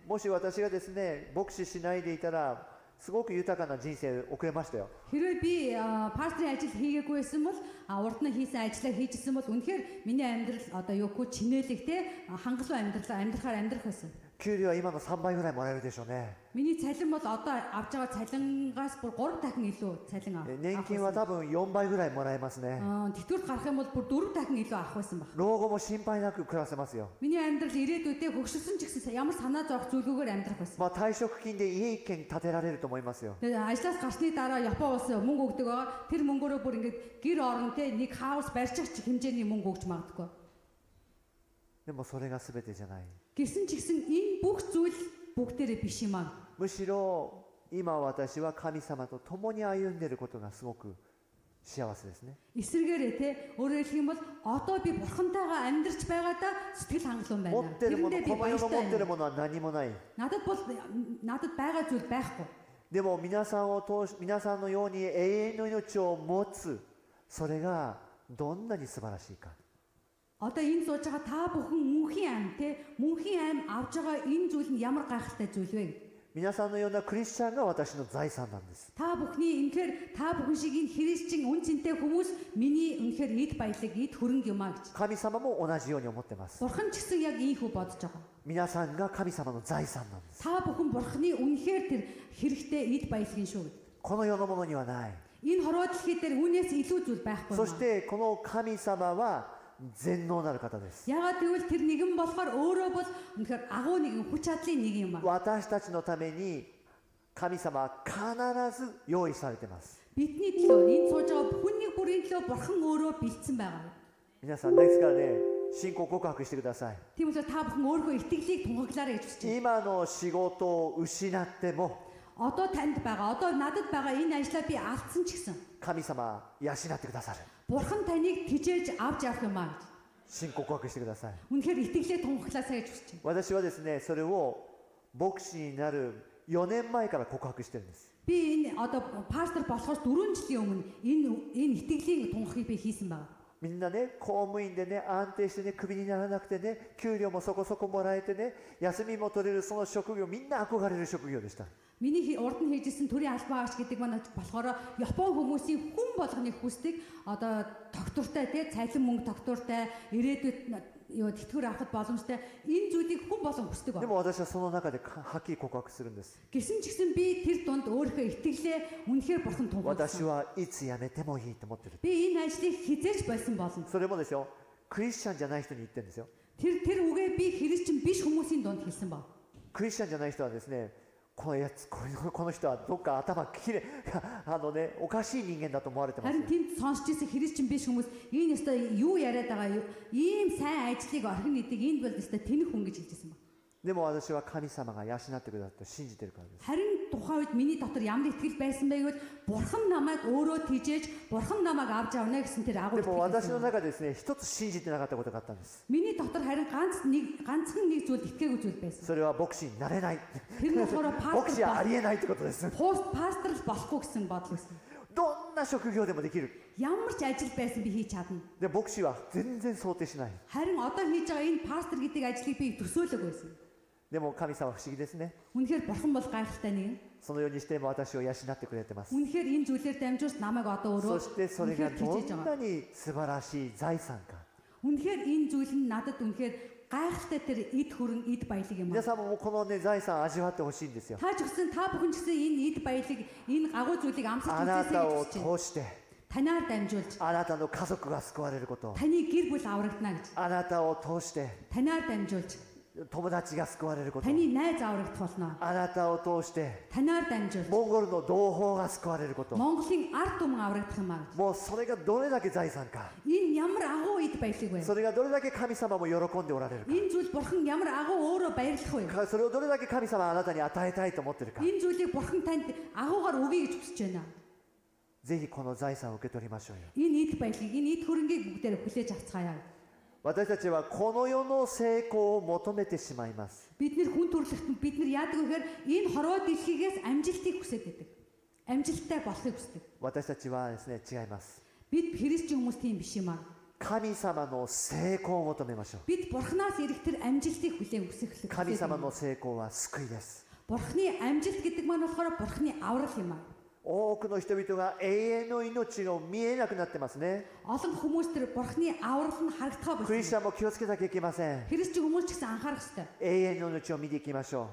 もし私がですね牧師しないでいたらすごく豊かな人生を送れましたよ。 Хэрвээ би пастрын ажил хийгээгүй байсан бол урд нь хийсэн ажлаа хийжсэн бол үнэхээр миний амьдрал одоо юу гэх чинээлэгтэй хангалуун амьдрахаар амьдрах байсан. 給料は今の3倍ぐらいもらえるでしょうね。 Миний цалин бол одоо авж байгаа цалингаас бүр 3 дахин илүү цалин авах. 年金は多分4倍ぐらいもらえますね。 Тэтгэврт гарах юм бол бүр 4 дахин илүү авах байсан баг. 老後も心配なく暮らせますよ。 Миний амьдрал ирээдүйдээ хөгшөрсөн ч гэсэн ямар санаа зовх зүйлгүйгээр амьдрах байсан. まあ退職金で家一軒建てられると思いますよ。 Тэгээ ажлаас гарсны дараа Япон улс мөнгө өгдөг байгаа. Тэр мөнгөөрөө бүр ингээд гэр оронтэй нэг хаус барьчих хэмжээний мөнгө өгч магадгүй. でもそれが全てじゃない。 Гэсэн ч гэсэн энэ бүх зүйл бүгдээрээ биш юм аа. むしろ今私は神様と共に歩んでいることがすごく幸せですね。 Эсвэргээрээ те өөрөөр хэлэх юм бол одоо би бурхантайгаа амьдарч байгаадаа сэтгэл хангалуун 持 байна. ってるもの、 Тэрэндээ би この世の持って баяртай る байна. ものは何もない。 Надад байгаа зүйл байхгүй. でも皆さんのように永遠の命を持つ、それがどんなに素晴らしいか。 Одоо энэ сууж байгаа та бүхэн мөнхийн аим те мөнхийн аим авж байгаа энэ зүйл нь ямар гайхалтай зүйл вэ? 皆さんのようなクリスチャンが私の財産なんです。 Та бүхний үнэхээр та бүхэн шиг энэ христчин үн цэнтэй хүмүүс миний үнэхээр эд баялаг эд хөрөнгө юм а гэж. 神様も同じように思ってます。 Бурхан ч гэсэн яг ийхүү бодож байгаа. 皆さんが神様の財産なんです。 Та бүхэн бурханы үнэхээр тэр хэрэгтэй эд баялагын шүү. この世のものにはない。 Энэ хорвоо дэлхий дээр үнээс илүү зүйл байхгүй そ юм. してこの神様は全能なる方です。 Ягаад гэвэл тэр нэгэн болохоор өөрөө бол үнэхээр агуу нэгэн хүч чадлын нэг юм ба. 私たちのために神様は必ず用意されています。 Бидний төлөө энэ сууж байгаа бүхний бүрийн төлөө бурхан өөрөө бэлдсэн байгаа. 皆さんですからね、信仰告白してください。 Тийм учраас та бүхэн өөрийнхөө итгэлийг тунхаглаарай гэж хүсэж байна. 今の仕事を失っても Одоо танд байгаа, одоо надад байгаа энэ ажлаа би алдсан ч гэсэн 神様は養ってくださる。 бурхан таныг тижээж авч явах юм аа гэж. 信仰告白してください。 Үнэхээр итгэлээ тунхаглаасай гэж хүсэж байна. 私はですね、それを牧師になる4年前から告白してるんです。 Би энэ одоо пастор болохоос 4 жилийн өмнө энэ итгэлийн тунхаглыг би хийсэн байгаа. みんなね、公務員でね、安定してね、クビにならなくてね、給料もそこそこもらえてね、休みも取れるその職業、みんな憧れる職業でした。 Миний урд нь хийжсэн төрийн албан агч гэдэг маань болохоор Япон хүмүүсийн хүн болгоны хүсдэг одоо доктортай тий цайлан мөнгө доктортай ирээдүйд юу тэтгэвэр авахд боломжтой энэ зүйлийг хүн болгон хүсдэг で ба. も私はその中ではっきり告白するんです。 Гэсэн ч гэсэн би тэр дунд өөрийнхөө итгэлээ үнэхээр бурхан 私 тунхагласан. はいつ辞めてもいいと思ってる。 Би энэ ажлыг хизээч болсон болно. それもですよ、クリスチャンじゃない人に言ってるんですよ。 Тэр үгээ би христчин биш хүмүүсийн дунд хэлсэн ба. クリスチャンじゃない人はですね、この人はどっか頭きれいおかしい人間だと思われてます、 Харин ね。 тэнд сонсч ирсэн христчин биш хүмүүс энэ өстой юу яриад байгаа юу? Ийм сайн ажлыг орхин нэгдэг энэ бол өстой тэнэг хүн гэж хэлжсэн ба. でも私は神様が養ってくださると信じてるからです。 Харин тухайн үед миний дотор ямар итгэл байсан бэ гэвэл бурхан намайг өөрөө тижээж бурхан намайг авч явна гэсэн тэр агуу でも私の итгэл. 中でですね、一つ信じてなかったことがあったんです。 Миний дотор харин ганцхан нэг зүйл итгээгүй зүйл байсан. それは牧師になれない。 Тэр нь болохоор 牧師はありえないってことです。 пастор болохгүй гэсэн бодол байсан. どんな職業でもできる。 Ямар ч ажил байсан би хийж чадна. で、牧師は全然想定しない。 Харин одоо хийж байгаа энэ пастор гэдэг ажлыг би төсөөлөг байсан. でも神様は不思議ですね。 Үнэхээр бурхан бол гайхалтай нэг. そのようにしても私を養ってくれてます。 Үнэхээр энэ зүйлээр дамжуулж намайг одоо そ өөрөө してそれが үнэхээр ど тижээж ん байгаа. なに素晴らしい財産か。 Үнэхээр энэ зүйл нь надад үнэхээр гайхалтай тэр эд хөрөн эд баялаг юм 皆 аа. さんもこのね財産味わってほしいんですよ。 Та ч гэсэн та бүхэн ч гэсэн энэ эд баялаг энэ агуу зүйлийг амсаж あな үзээсэй た гэж を хүсэж байна. 通して Танаар дамжуулж あなたの家族が救われること、 таны гэр бүл аврагдана гэж. あなたを通して Танаар дамжуулж 友達が救われること、 таны найз аврагдах болно. あなたを通して Танаар дамжуулж モンゴルの同胞が救われること、 Монголын ард түмэн аврагдах юм аа гэж. もうそれがどれだけ財産か、 Энэ ямар агуу эд баялаг вэ? それがどれだけ神様も喜んでおられるか、 Энэ зүйл бурхан ямар агуу өөрөө баярлах вэ? それをどれだけ神様はあなたに与えたいと思っているか、 Энэ зүйлийг бурхан танд агуугаар өгье гэж хүсэж байна. ぜひこの財産を受け取りましょうよ。 Энэ эд баялагийг энэ эд хөрөнгийг бүгдээр хүлээж авцгаая. 私たちはこの世の成功を求めてしまいます。 Бид нэр хүн төрөлхтөнд бид нар яадаг вэ гэхээр энэ хорвоо дэлхийгээс амжилтыг хүсэж байдаг. Амжилттай болохыг хүсдэг. 私たちはですね、違います。 Бид христчин хүмүүс тийм биш юм аа. 神様の成功を求めましょう。 Бид бурхнаас ирэх тэр амжилтыг хүлээн хүсэх. 神様の成功は救いです。Бурхны амжилт гэдэг маань болохоор Бурхны аврал юм аа. 多くの人々が永遠の命が見えなくなってますね。 Олон хүмүүс тэр Бурхны аврал нь харагдах クリスチ болсон. ャンも気をつけなきゃいけません。 Христч хүмүүс ч гэсэн анхаарах хэрэгтэй. 永遠の命を見ていきましょ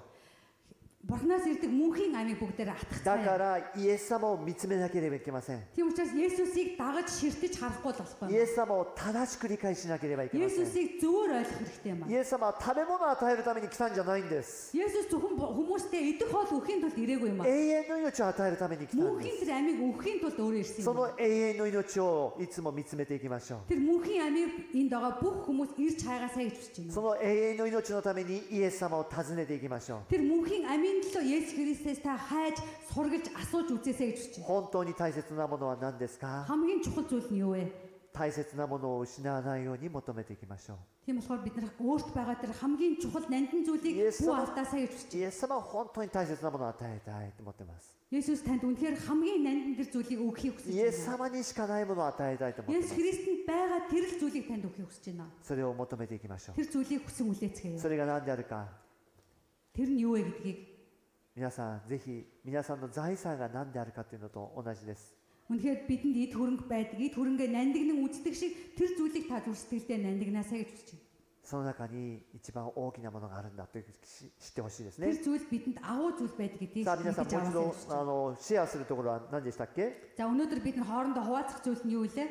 Бурхнаас ирдэг мөнхийн амийг бүгдээр う。 атгах だ цай. からイエス様を見つめなければいけません。 Тийм учраас Есүсийг дагаж ширтэж харахгүй л болохгүй. イエス様を正しく理解しなければいけません。 Есүсийг зөвөр ойлгох хэрэгтэй юм аа. イエス様は食べ物を与えるために来たんじゃないんです。 Есүс зөвхөн хүмүүстээ идэх хоол өгөхийн тулд ирээгүй юм 永 аа. 遠の命を与えるために来たんで Мөнхийн тэр амийг өгөхийн тулд өөрөө ирсэн す。そ юм. の永遠の命をいつも見つめていきましょう。 Тэр мөнхийн амийг энд байгаа бүх хүмүүс ирж хайгаасаа гэж хүсэж そ байна. の永遠の命のためにイエス様を訪ねていきましょう。 Тэр мөнхийн амийн төлөө Есүс Христээс та хайж, сургалж, асууж үзээсэй гэж хүсэж байна. 本当に大切なものは何ですか？ Хамгийн чухал зүйл нь юу вэ? 大切なものを失わないように求めていきましょう。 Тийм болохоор бид нар өөрт байгаа тэр хамгийн чухал нандин зүйлийг Yes, бүү sir. алдаасаа гэж хүсэж イエス様は本当に大切なものを与えたいと思ってます。 байна. Есүс танд үнэхээр хамгийн нандин тэр зүйлийг өгөхийг хүсэж イエス байна. 様にしかないものを与えたいと思ってま Есүс す。 Христэнд байгаа тэр л зүйлийг танд өгөхийг хүсэж байна. それを求めていきましょう。 Тэр зүйлийг хүсэн үлээцгээе. それが何であるか、 Тэр нь юу вэ гэдгийг 皆さんぜひ皆さんの財産が何であるかというのと同じです。 үнэхээр бидэнд эд хөрөнгө байдаг, эд хөрөнгөө нандинан үздэг шиг тэр зүйлийг та зүр сэтгэлдээ нандинаасаа гэж хүсэж байна. その中に一番大きなものがあるんだと知ってほしいです Тэр ね。 зүйл бидэнд агуу зүйл байдаг гэдгийг さあ皆さん мэдэж もう аваад 一 байна. 度シェアするところは何でしたっけ？ За өнөөдөр бид нар хоорондоо хуваалцах зүйл нь юу вэ?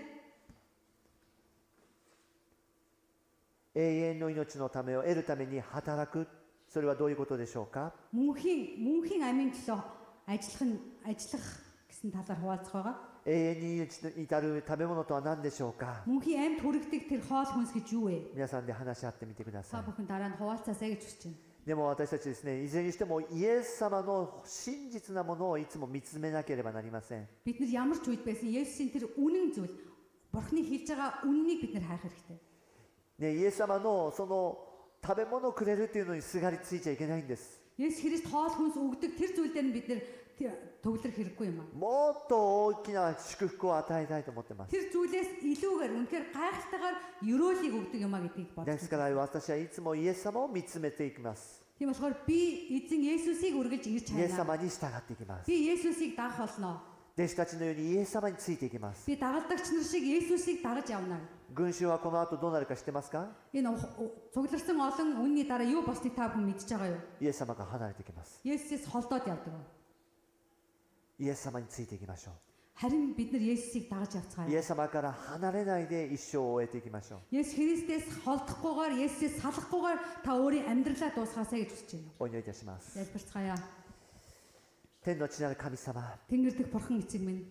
永遠の命のためを得るために働く、それはどういうことでしょうか？ Мөнхийн амийн төлөө ажиллах гэсэн талаар хуваалцах байгаа. 永遠に命に至る食べ物とは何でしょうか？ Мөнхийн амьд хүрэгдэг тэр хоол хүнс гэж юу вэ? 皆さんで話し合ってみてくださ Та い。 бүхэн дараа нь хуваалцаасаа гэж хүсэж байна. でも私たちですね、いずれにしてもイエス様の真実なものをいつも見つめなければなりません。 Бид нар ямар ч үед байсан Есүсийн тэр үнэн зүйл, Бурхны хэлж байгаа үннийг бид нар хайх хэрэгтэй. ね、イエス様のその食べ物をくれるというのにすがりついちゃいけないんです。 Есүс Христ хоол хүнс өгдөг тэр зүйл дээр нь бид нар төвлөрөх хэрэггүй юм аа. もっと大きな祝福を与えたいと思ってます。 Тэр зүйлээс илүүгээр үнэхээр гайхалтайгаар ёроолыг өгдөг юм аа гэдгийг で бодож すか байна. ら私はいつもイエス様を見つめていきます。 Тийм болохоор би эзэн Есүсийг үргэлж ирж イエス хайнаа. 様に従っていきます。 Би Есүсийг дагах болно. 弟子たちのようにイエス様についていきます。 Би дагалдагч нар шиг Есүсийг дагаж явна. 群衆はこの後どうなるか知ってますか？ Энэ цугларсан олон үнний дараа юу болсныг та бүхэн мэдж байгаа юу? イエス様が離れていきます。 Есүсээс холдоод явдаг. イエス様についていきましょ Харин бид нар Есүсийг дагаж う。イ явцгаая. エス様から離れないで一生を終えていきましょう。 Есүс Христээс холдохгүйгээр, Есүсээс салахгүйгээр та өөрийн амьдралаа дуусгаасаа гэж хүсэж байна. お祈りいたします。 Залбирцгаая. 天の地なる神様、 Тэнгэр дэх Бурхан эцэг минь,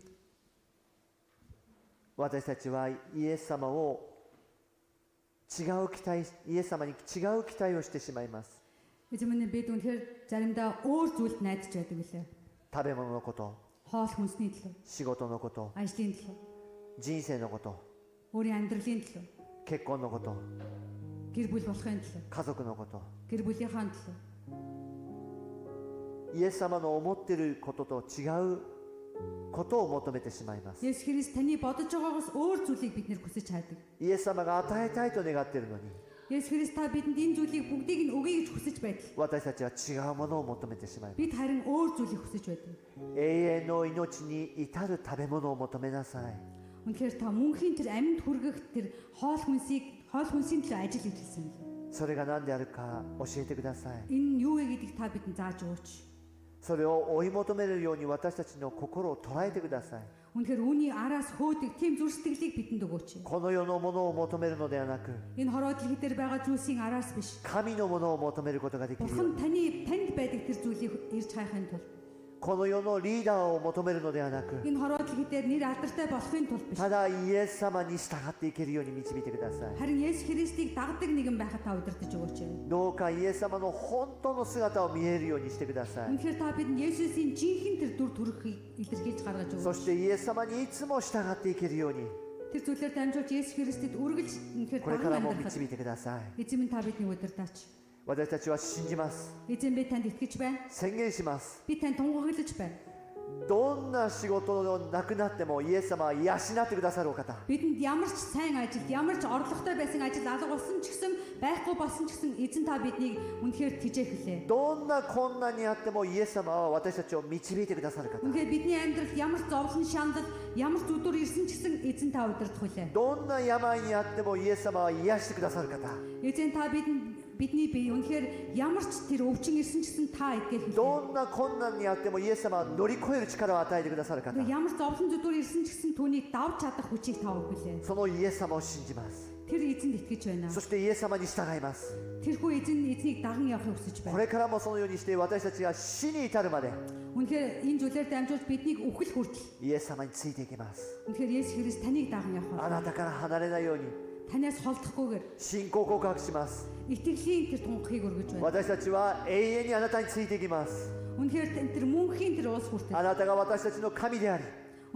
私たちはイエス様をイエス様に違う期待をしてしまいます。 эзэн минь бид үнэхээр заримдаа өөр зүйлд найдаж байдаг билээ. 食べ物のこと、 Хоол хүнсний төлөө, 仕事のこと、 ажлын төлөө, 人生のこと、 өөрийн амьдралын төлөө, 結婚のこと、 гэр бүл болохын төлөө, 家族のこと、 гэр бүлийнхаа төлөө. イエス様の思っていることと違うことを求めてしまいます。 Есүс Христ таны бодож байгаагаас өөр зүйлийг бид нэр хүсэж хайдаг. イエス様が与えたいと願っているのに、 Есүс Христ та бидэнд энэ зүйлийг бүгдийг нь өгье гэж хүсэж байтал 私たちは違うものを求めてしまいます。 бид харин өөр зүйлийг хүсэж байдаг. 永遠の命に至る食べ物を求めなさい。 Үнэхээр та мөнхийн тэр амьд хүргэх тэр хоол хүнсийн төлөө ажил хийж хэлсэн юм. それが何であるか教えてください。 Энэ нь юу вэ гэдгийг та бидэнд зааж өгөөч. それを追い求めるように私たちの心を捉えてください。 Үнэхээр үүний араас хөөдөг тийм зүр сэтгэлийг бидэнд өгөөч. この世のものを求めるのではなく、 Энэ хороод дэлхий дээр байгаа зүйлсийн араас биш. 神のものを求めることができるように、 Бурхан танд байдаг тэр зүйлийг ирж хайхын тулд この世のリーダーを求めるのではなく、 энэ хороод дэлхий дээр нэр алдартай болохын тулд биш. ただイエス様に従っていけるように導いてください。 Харин Есүс Христийг дагдаг нэгэн байхад та удирдах өгөөч. どうかイエス様の本当の姿を見えるようにしてください。 Үнэхээр та бидэнд Есүсийн жинхэнэ тэр дүр төрхийг илэрхийлж гаргаж そ өгөөч. してイエス様にいつも従っていけるように、 Тэр зүйлээр дамжуулж Есүс Христэд үргэлж үнэхээр これから даган も амьдрахад 導いてください。 эзэн минь та бидний удирдаач. 私たちは信じます。 Эзэн би танд итгэж байна. 宣言します。 Би танд тунгаглаж байна. どんな仕事のなくなってもイエス様は養ってくださるお方。 Бидэнд ямар ч сайн ажил, ямар ч орлоготой байсан ажил алга болсон ч гэсэн, байхгүй болсон ч гэсэн эзэн та биднийг үнэхээр тэжээх хүлээ. どんな困難にあってもイエス様は私たちを導いてくださる方。 Үнэхээр бидний амьдралд ямар ч зовлон шаналл, ямар ч зүдүр ирсэн ч гэсэн эзэн та удирдах хүлээ. どんな病にあってもイエス様は癒してくださる方。 Эзэн та бидний бие үнэхээр ямар ч тэр өвчин ирсэн ч гэсэн та эдгээр хүлээ. どんな困難にあってもイエス様は乗り越える力を与えてくださる方。 Ямар ч зовлон зүдүр ирсэн ч гэсэн түүнийг давж чадах хүчийг та өгөх хүлээ. そのイエス様を信じます。 Тэр эзэнд итгэж байна. そしてイエス様に従います。 Тэрхүү эзнийг даган явахыг хүсэж こ байна. れからもそのようにして私たちが死に至るまで Үнэхээр энэ зүйлээр дамжуулж биднийг үхэл хүртэл イエス様についていきます。 үнэхээр Есүс Христ таныг даган явах. あなたから離れないように Танаас холдохгүйгээр 信仰告白します。 итгэлийн тэр тунхыг өргөж байна. 私たちは永遠にあなたについていきます。 Үнэхээр тэр мөнхийн тэр уус あ хүртэл なたが私たちの神であり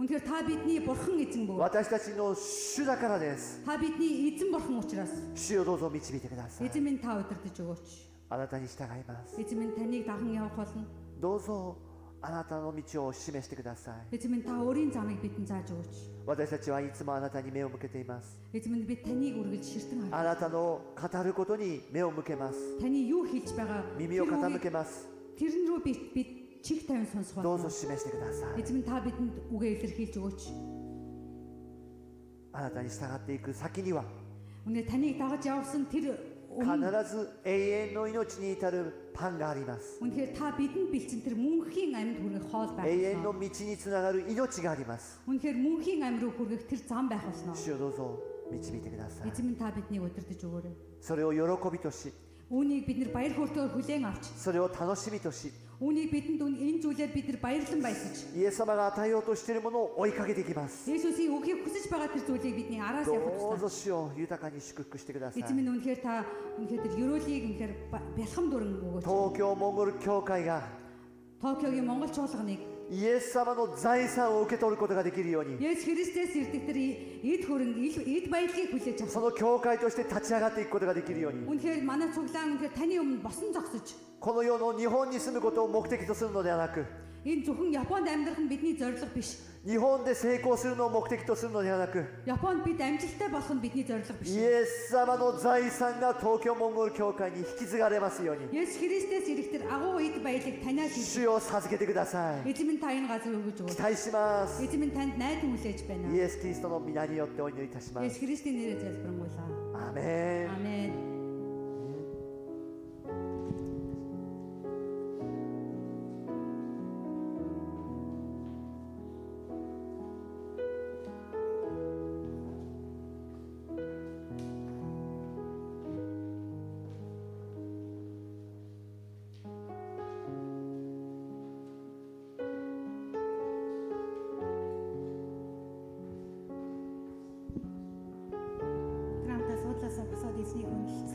үнэхээр та бидний бурхан эзэн бөгөөд 私たちの主だからです。 та бидний эзэн бурхан учраас 主をどうぞ導いてください。 эзэн минь та удирдах өгөөч. あなたに従います。 Эзэн минь таныг даган явах болно. どうぞあなたの道を示してください。 Эзэн минь та өөрийн замыг бидэнд зааж өгөөч. 私たちはいつもあなたに目を向けています。 Эзэн минь бид таныг үргэлж ширтэн あ харж. なたの語ることに目を向けます。 Таны юу хийж байгаа 耳を傾けます。 тэрэн рүү бид чих тавин сонсох どうぞ болно. 示してください。 Эзэн минь та бидэнд үгээ илэрхийлж өгөөч. あなたに従っていく先には Үнэ таныг дагаж явсан тэр 必ず永遠の命に至るパンがあります。 үнэхээр та бидэнд бэлдсэн тэр мөнхийн амьд хүргэх хоол 永遠 байх の болно. 道につながる命があります。 Үнэхээр мөнхийн амьд руу хүргэх тэр зам байх болно. 主をどうぞ導いてください。 Эзэн минь та биднийг удирдах өгөөрэй. それを喜びとし、 Үүнийг бид нар баяр хөөртэйгээр хүлээн авч, それを楽しみとし、 үүнийг бидэнд энэ зүйлээр бид нар баярлан баясаж, イエス様が与えようとしているものを追いかけていきます。 Есүсийг өгөхийг хүсэж байгаа тэр зүйлийг бидний араас ど явах う ёстой. ぞ主を豊かに祝福してください。 Эзэн минь үнэхээр та үнэхээр тэр ёроолыг үнэхээр бэлхам дүрэн өгөөч. 東京モンゴル教会が Токиогийн монгол чуулганыг イエス様の財産を受け取ることができるように、 Есүс Христос ирдэг тэр эд хөрөнгө эд баялагийг хүлээж そ авах. の教会として立ち上がっていくことができるように、 Үнэхээр манай цуглаан үнэхээр таны өмнө босон зогсож この世の日本に住むことを目的とするのではなく、 энэ зөвхөн Японд амьдрах нь бидний зорилго биш. 日本で成功するのを目的とするのではなく、 Японд бид амжилттай болох нь бидний зорилго イ биш. エス様の財産が東京モンゴル教会に引き継がれますように、 Есүс Христос ирэх тэр агуу эд баялаг танаас ирж 主を授けてください。 эзэн минь та энэ газар өгөж 期 өгөөч. 待します。 Эзэн минь танд найдан хүлээж байна. イエス・キリストの皆によってお祈りいたしま Есүс す。 Христийн нэрээр залбирanгуйлаа. アーメン。 Амен. Грамтас уудлаасаа босоод эзнийг үнэлж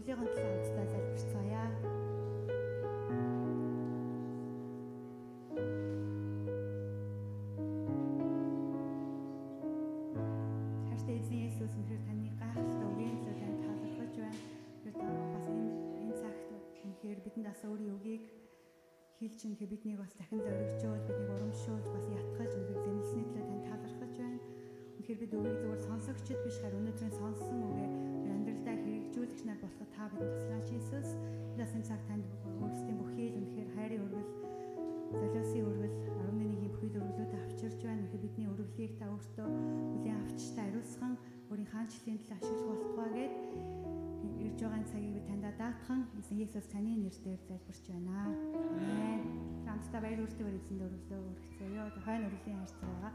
өвлийн төлөө хамтдаа залбирцгаая. Хайртай эзэн Есүс үнэхээр таны гайхалтай үгийн төлөө танд талархаж байна. Бас энэ цагт үнэхээр бидэнд бас өөрийн үгийг хэлж үнэхээр биднийг бас дахин зоригжуул, биднийг урамшуул, бас ятгахж үнэхээр зэмлсэний төлөө танд талархаж байна. Үнэхээр бид үгийг зөвхөн сонсогчд биш харин өнөөдрийн сонсон үгээ амьдралдаа хэрэгжүүлэгч нар болоход та бидэнд туслаач Иесус. Бас энэ цаг танд өөрсдийн бүхий л үнэхээр хайрын өргөл, золиосын өргөл, 11-ийн бүхий л өргөлүүд авчирч байна. Үнэхээр бидний өргөлийг та өөртөө бүлийн авчиж та ариусган өөрийн хаанчлалын төлөө ашиглах болтугай гэд ирж байгаа цагийг би таньда даатхан эзэн Есүс таны нэрээр залбирч байна. Амен. Хамтдаа баяр хүртэгээр эзэнд өргөлөө өргөцгөөё. Хойно өргөлийн харьцаа байгаа.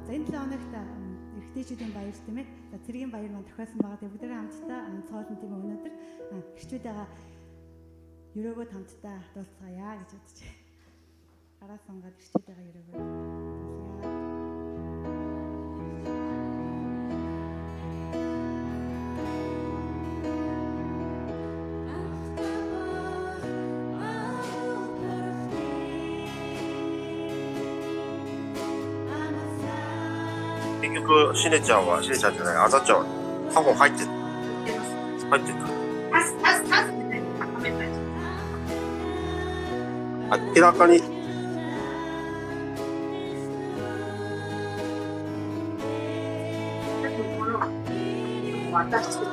За энэ 7 хоногт эрэгтэйчүүдийн баяр тийм ээ. За цэргийн баяр маань тохиолсон байгаа. Тэгээ бүгд хамтдаа цоолон тийм өнөөдөр эрчүүдтэйгээ өрөөгөө хамтдаа дуулцгаая гэж бодож байна. Гараа сунгаад эрчүүдтэйгээ өрөөгөө дуулцгаая.結局、しねちゃんじゃない、あざちゃんは、カゴ入ってる。入ってる。明らかに。Amen.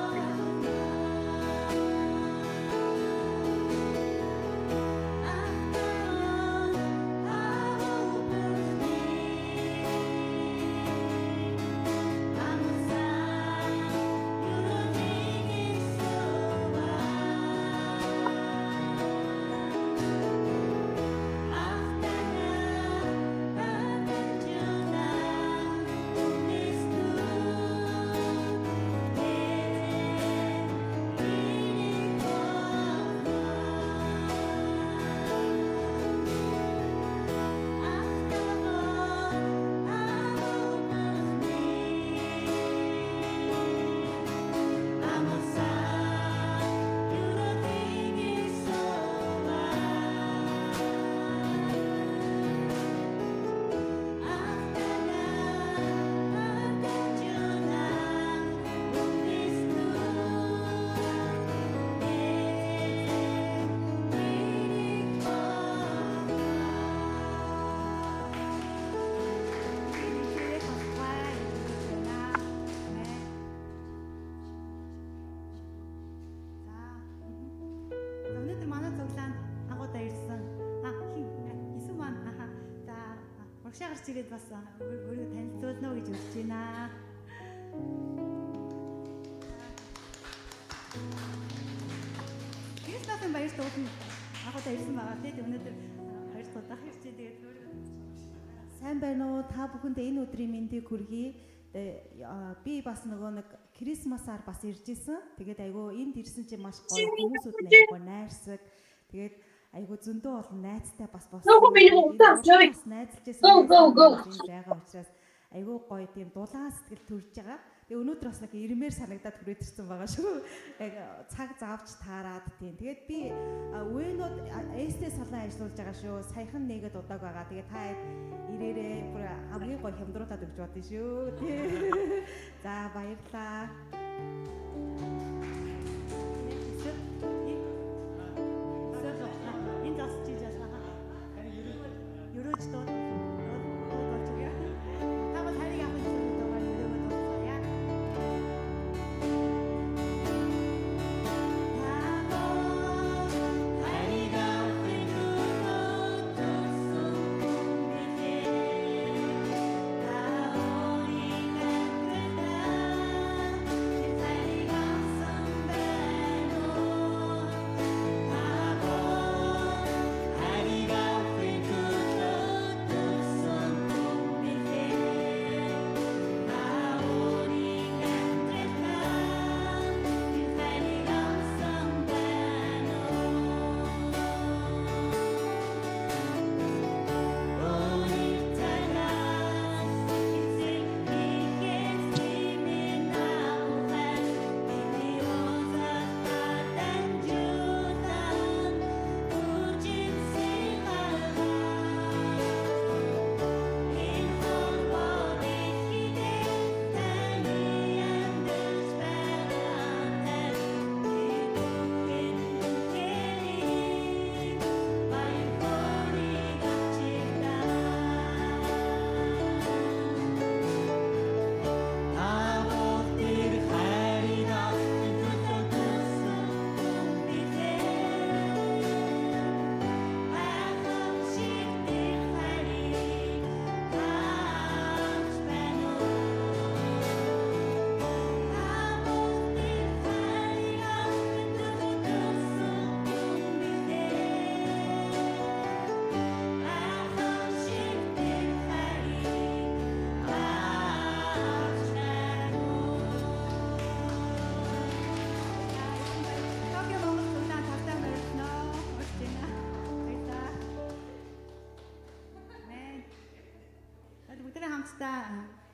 Багшаа гарч ирээд бас өөрийгөө танилцуулна уу гэж урьж байна. Кристофын баяр дуудана. Агуудаа ирсэн байгаа тийм өнөөдөр хоёр удаа ирчээ тэгээд өөрийгөө Сайн байна уу? Та бүхэндээ энэ өдрийн мэндийг хүргэе. Би бас нөгөө нэг Крисмасаар бас ирж исэн. Тэгээд айгүй энд ирсэн чинь маш гоё хүмүүсүүд айгүй найрсаг. Тэгээд айгүй зөндөө олон найзтай бас бас найзалж байсан байгаа учраас айгүй гоё тийм дулаан сэтгэл төрж байгаа. Тэгээ өнөөдөр бас нэг ирмээр санагдаад хүрээд ирсэн байгаа шүү. Яг цаг заавч таарад тийм. Тэгээд би үенүүд эстэ салан ажиллуулж байгаа шүү. Саяхан нэгэд удааг байгаа. Тэгээ та ирээрээ бүр хамгийн гоё хямдруулаад өгч бодъё шүү. За баярлалаа. энэ засч ийж байгаа. Ерөөж доо. Тавал харийг авах гэсэн доо ерөөг дууцгаая.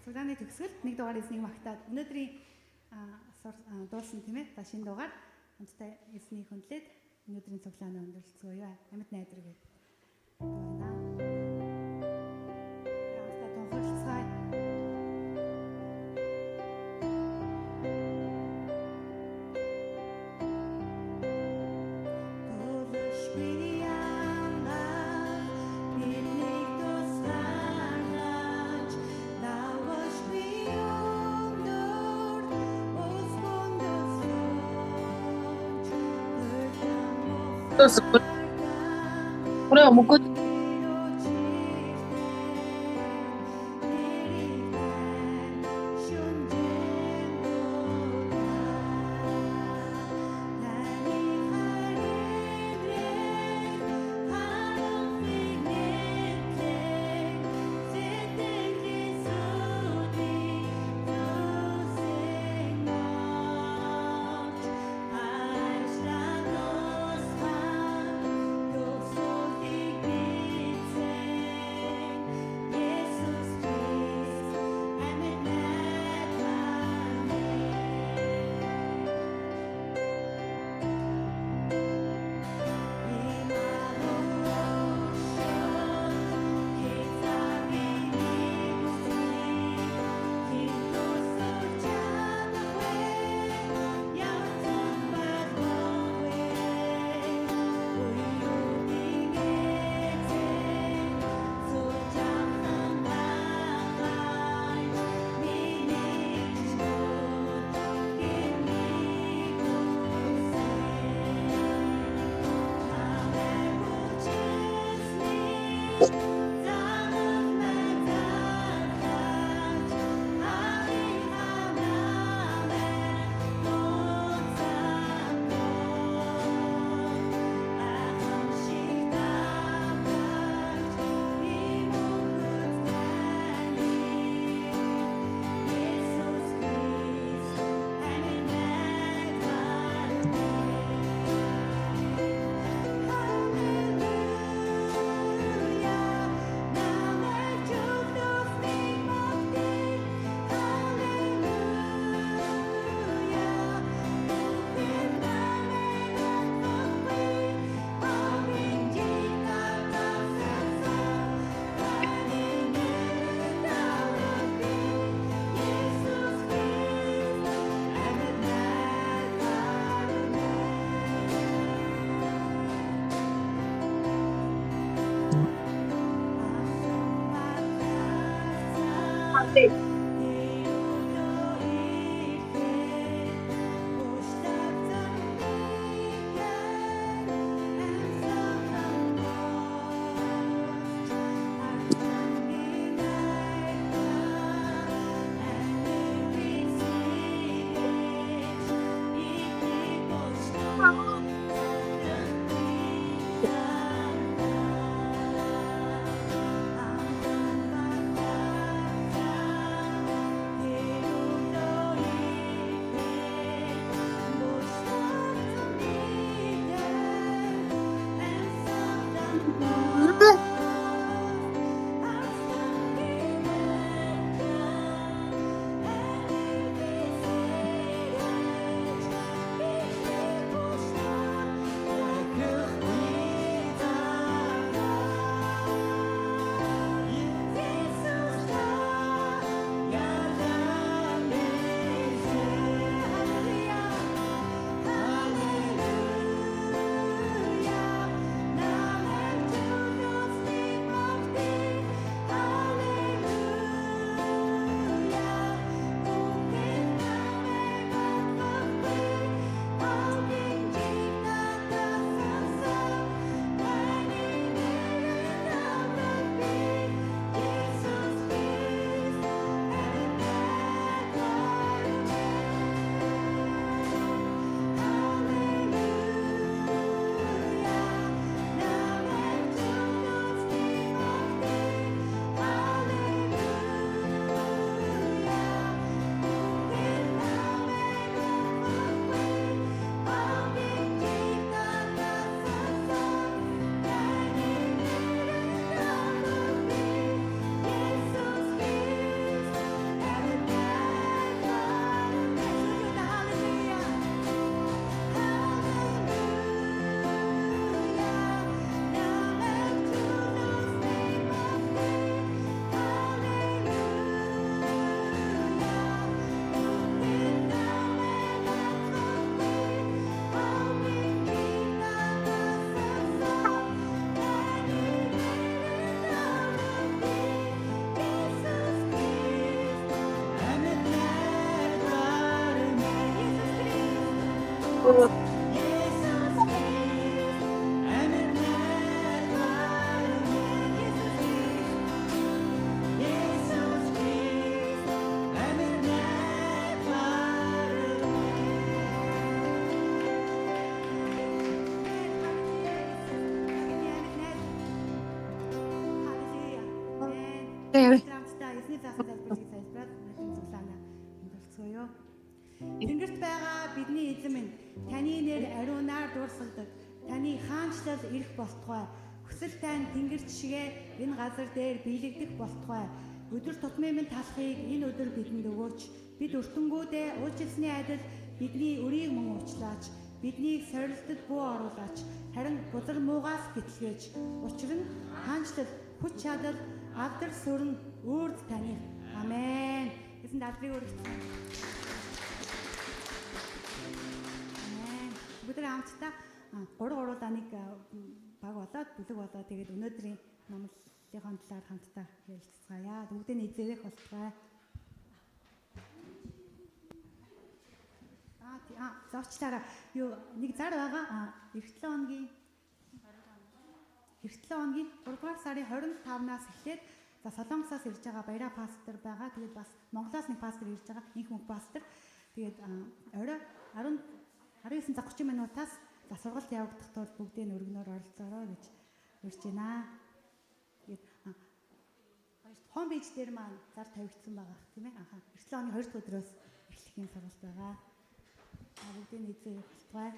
Цуглааны төгсгөлд нэг дугаар эзнийг магтаад өнөөдрийн дуулсан тийм ээ. За шинэ дугаар хамтдаа эзнийг хүндлээд өнөөдрийн цуглааны өндөрлцгөөё. Амьд найдар гэдэг. Байна. Хамтдаа тунхаглацгаая.これは木 Хамтдаа эзний заасан залбирыг залбираад бидний цуглаанаа өндөрлцгөөё. Тэнгэрт байгаа бидний эзэн минь таны нэр ариунаар дуурсалдаг. Таны хаанчлал ирэх болтугай. Хүсэл тань тэнгэрт шигээ энэ газар дээр биелэгдэх болтугай. Өдөр тутмын минь талхыг энэ өдөр бидэнд өгөөч. Бид өртөнгүүдээ уучлсны адил бидний өрийг мөн уучлаач. Биднийг сорилтод бүү оруулаач. Харин бузар муугаас гэтлгээж. Учир нь хаанчлал, хүч чадал, авдар сүрэн үрд таних. Амен. Эзэн даалбарыг өргөцгөө. Амен. Бүгд хамтдаа 3 нэг баг болоод бүлэг болоод тэгээд өнөөдрийн номлолынхаа талаар хамтдаа ярилцгаая. Бүгдээ нэзээрэх болтугай. Зочлаараа юу нэг зар байгаа. Эх 7 хоногийн 3 дугаар сарын 25-наас эхлээд за Солонгосоос ирж байгаа Баяраа пастор байгаа. Тэгээд бас Монголоос нэг пастор ирж байгаа. Инх мөнх пастор. Тэгээд орой 19:30 минутаас за сургалт явагдах тул бүгдээ өргөнөөр оролцоорой гэж урьж байна. Тэгээд хоум бийж дээр маань зар тавигдсан байгаа тийм ээ. Эх 7 оны 2 дахь өдрөөс эхлэхийн сургалт байгаа. Бүгдээ нийцээ явуултгай.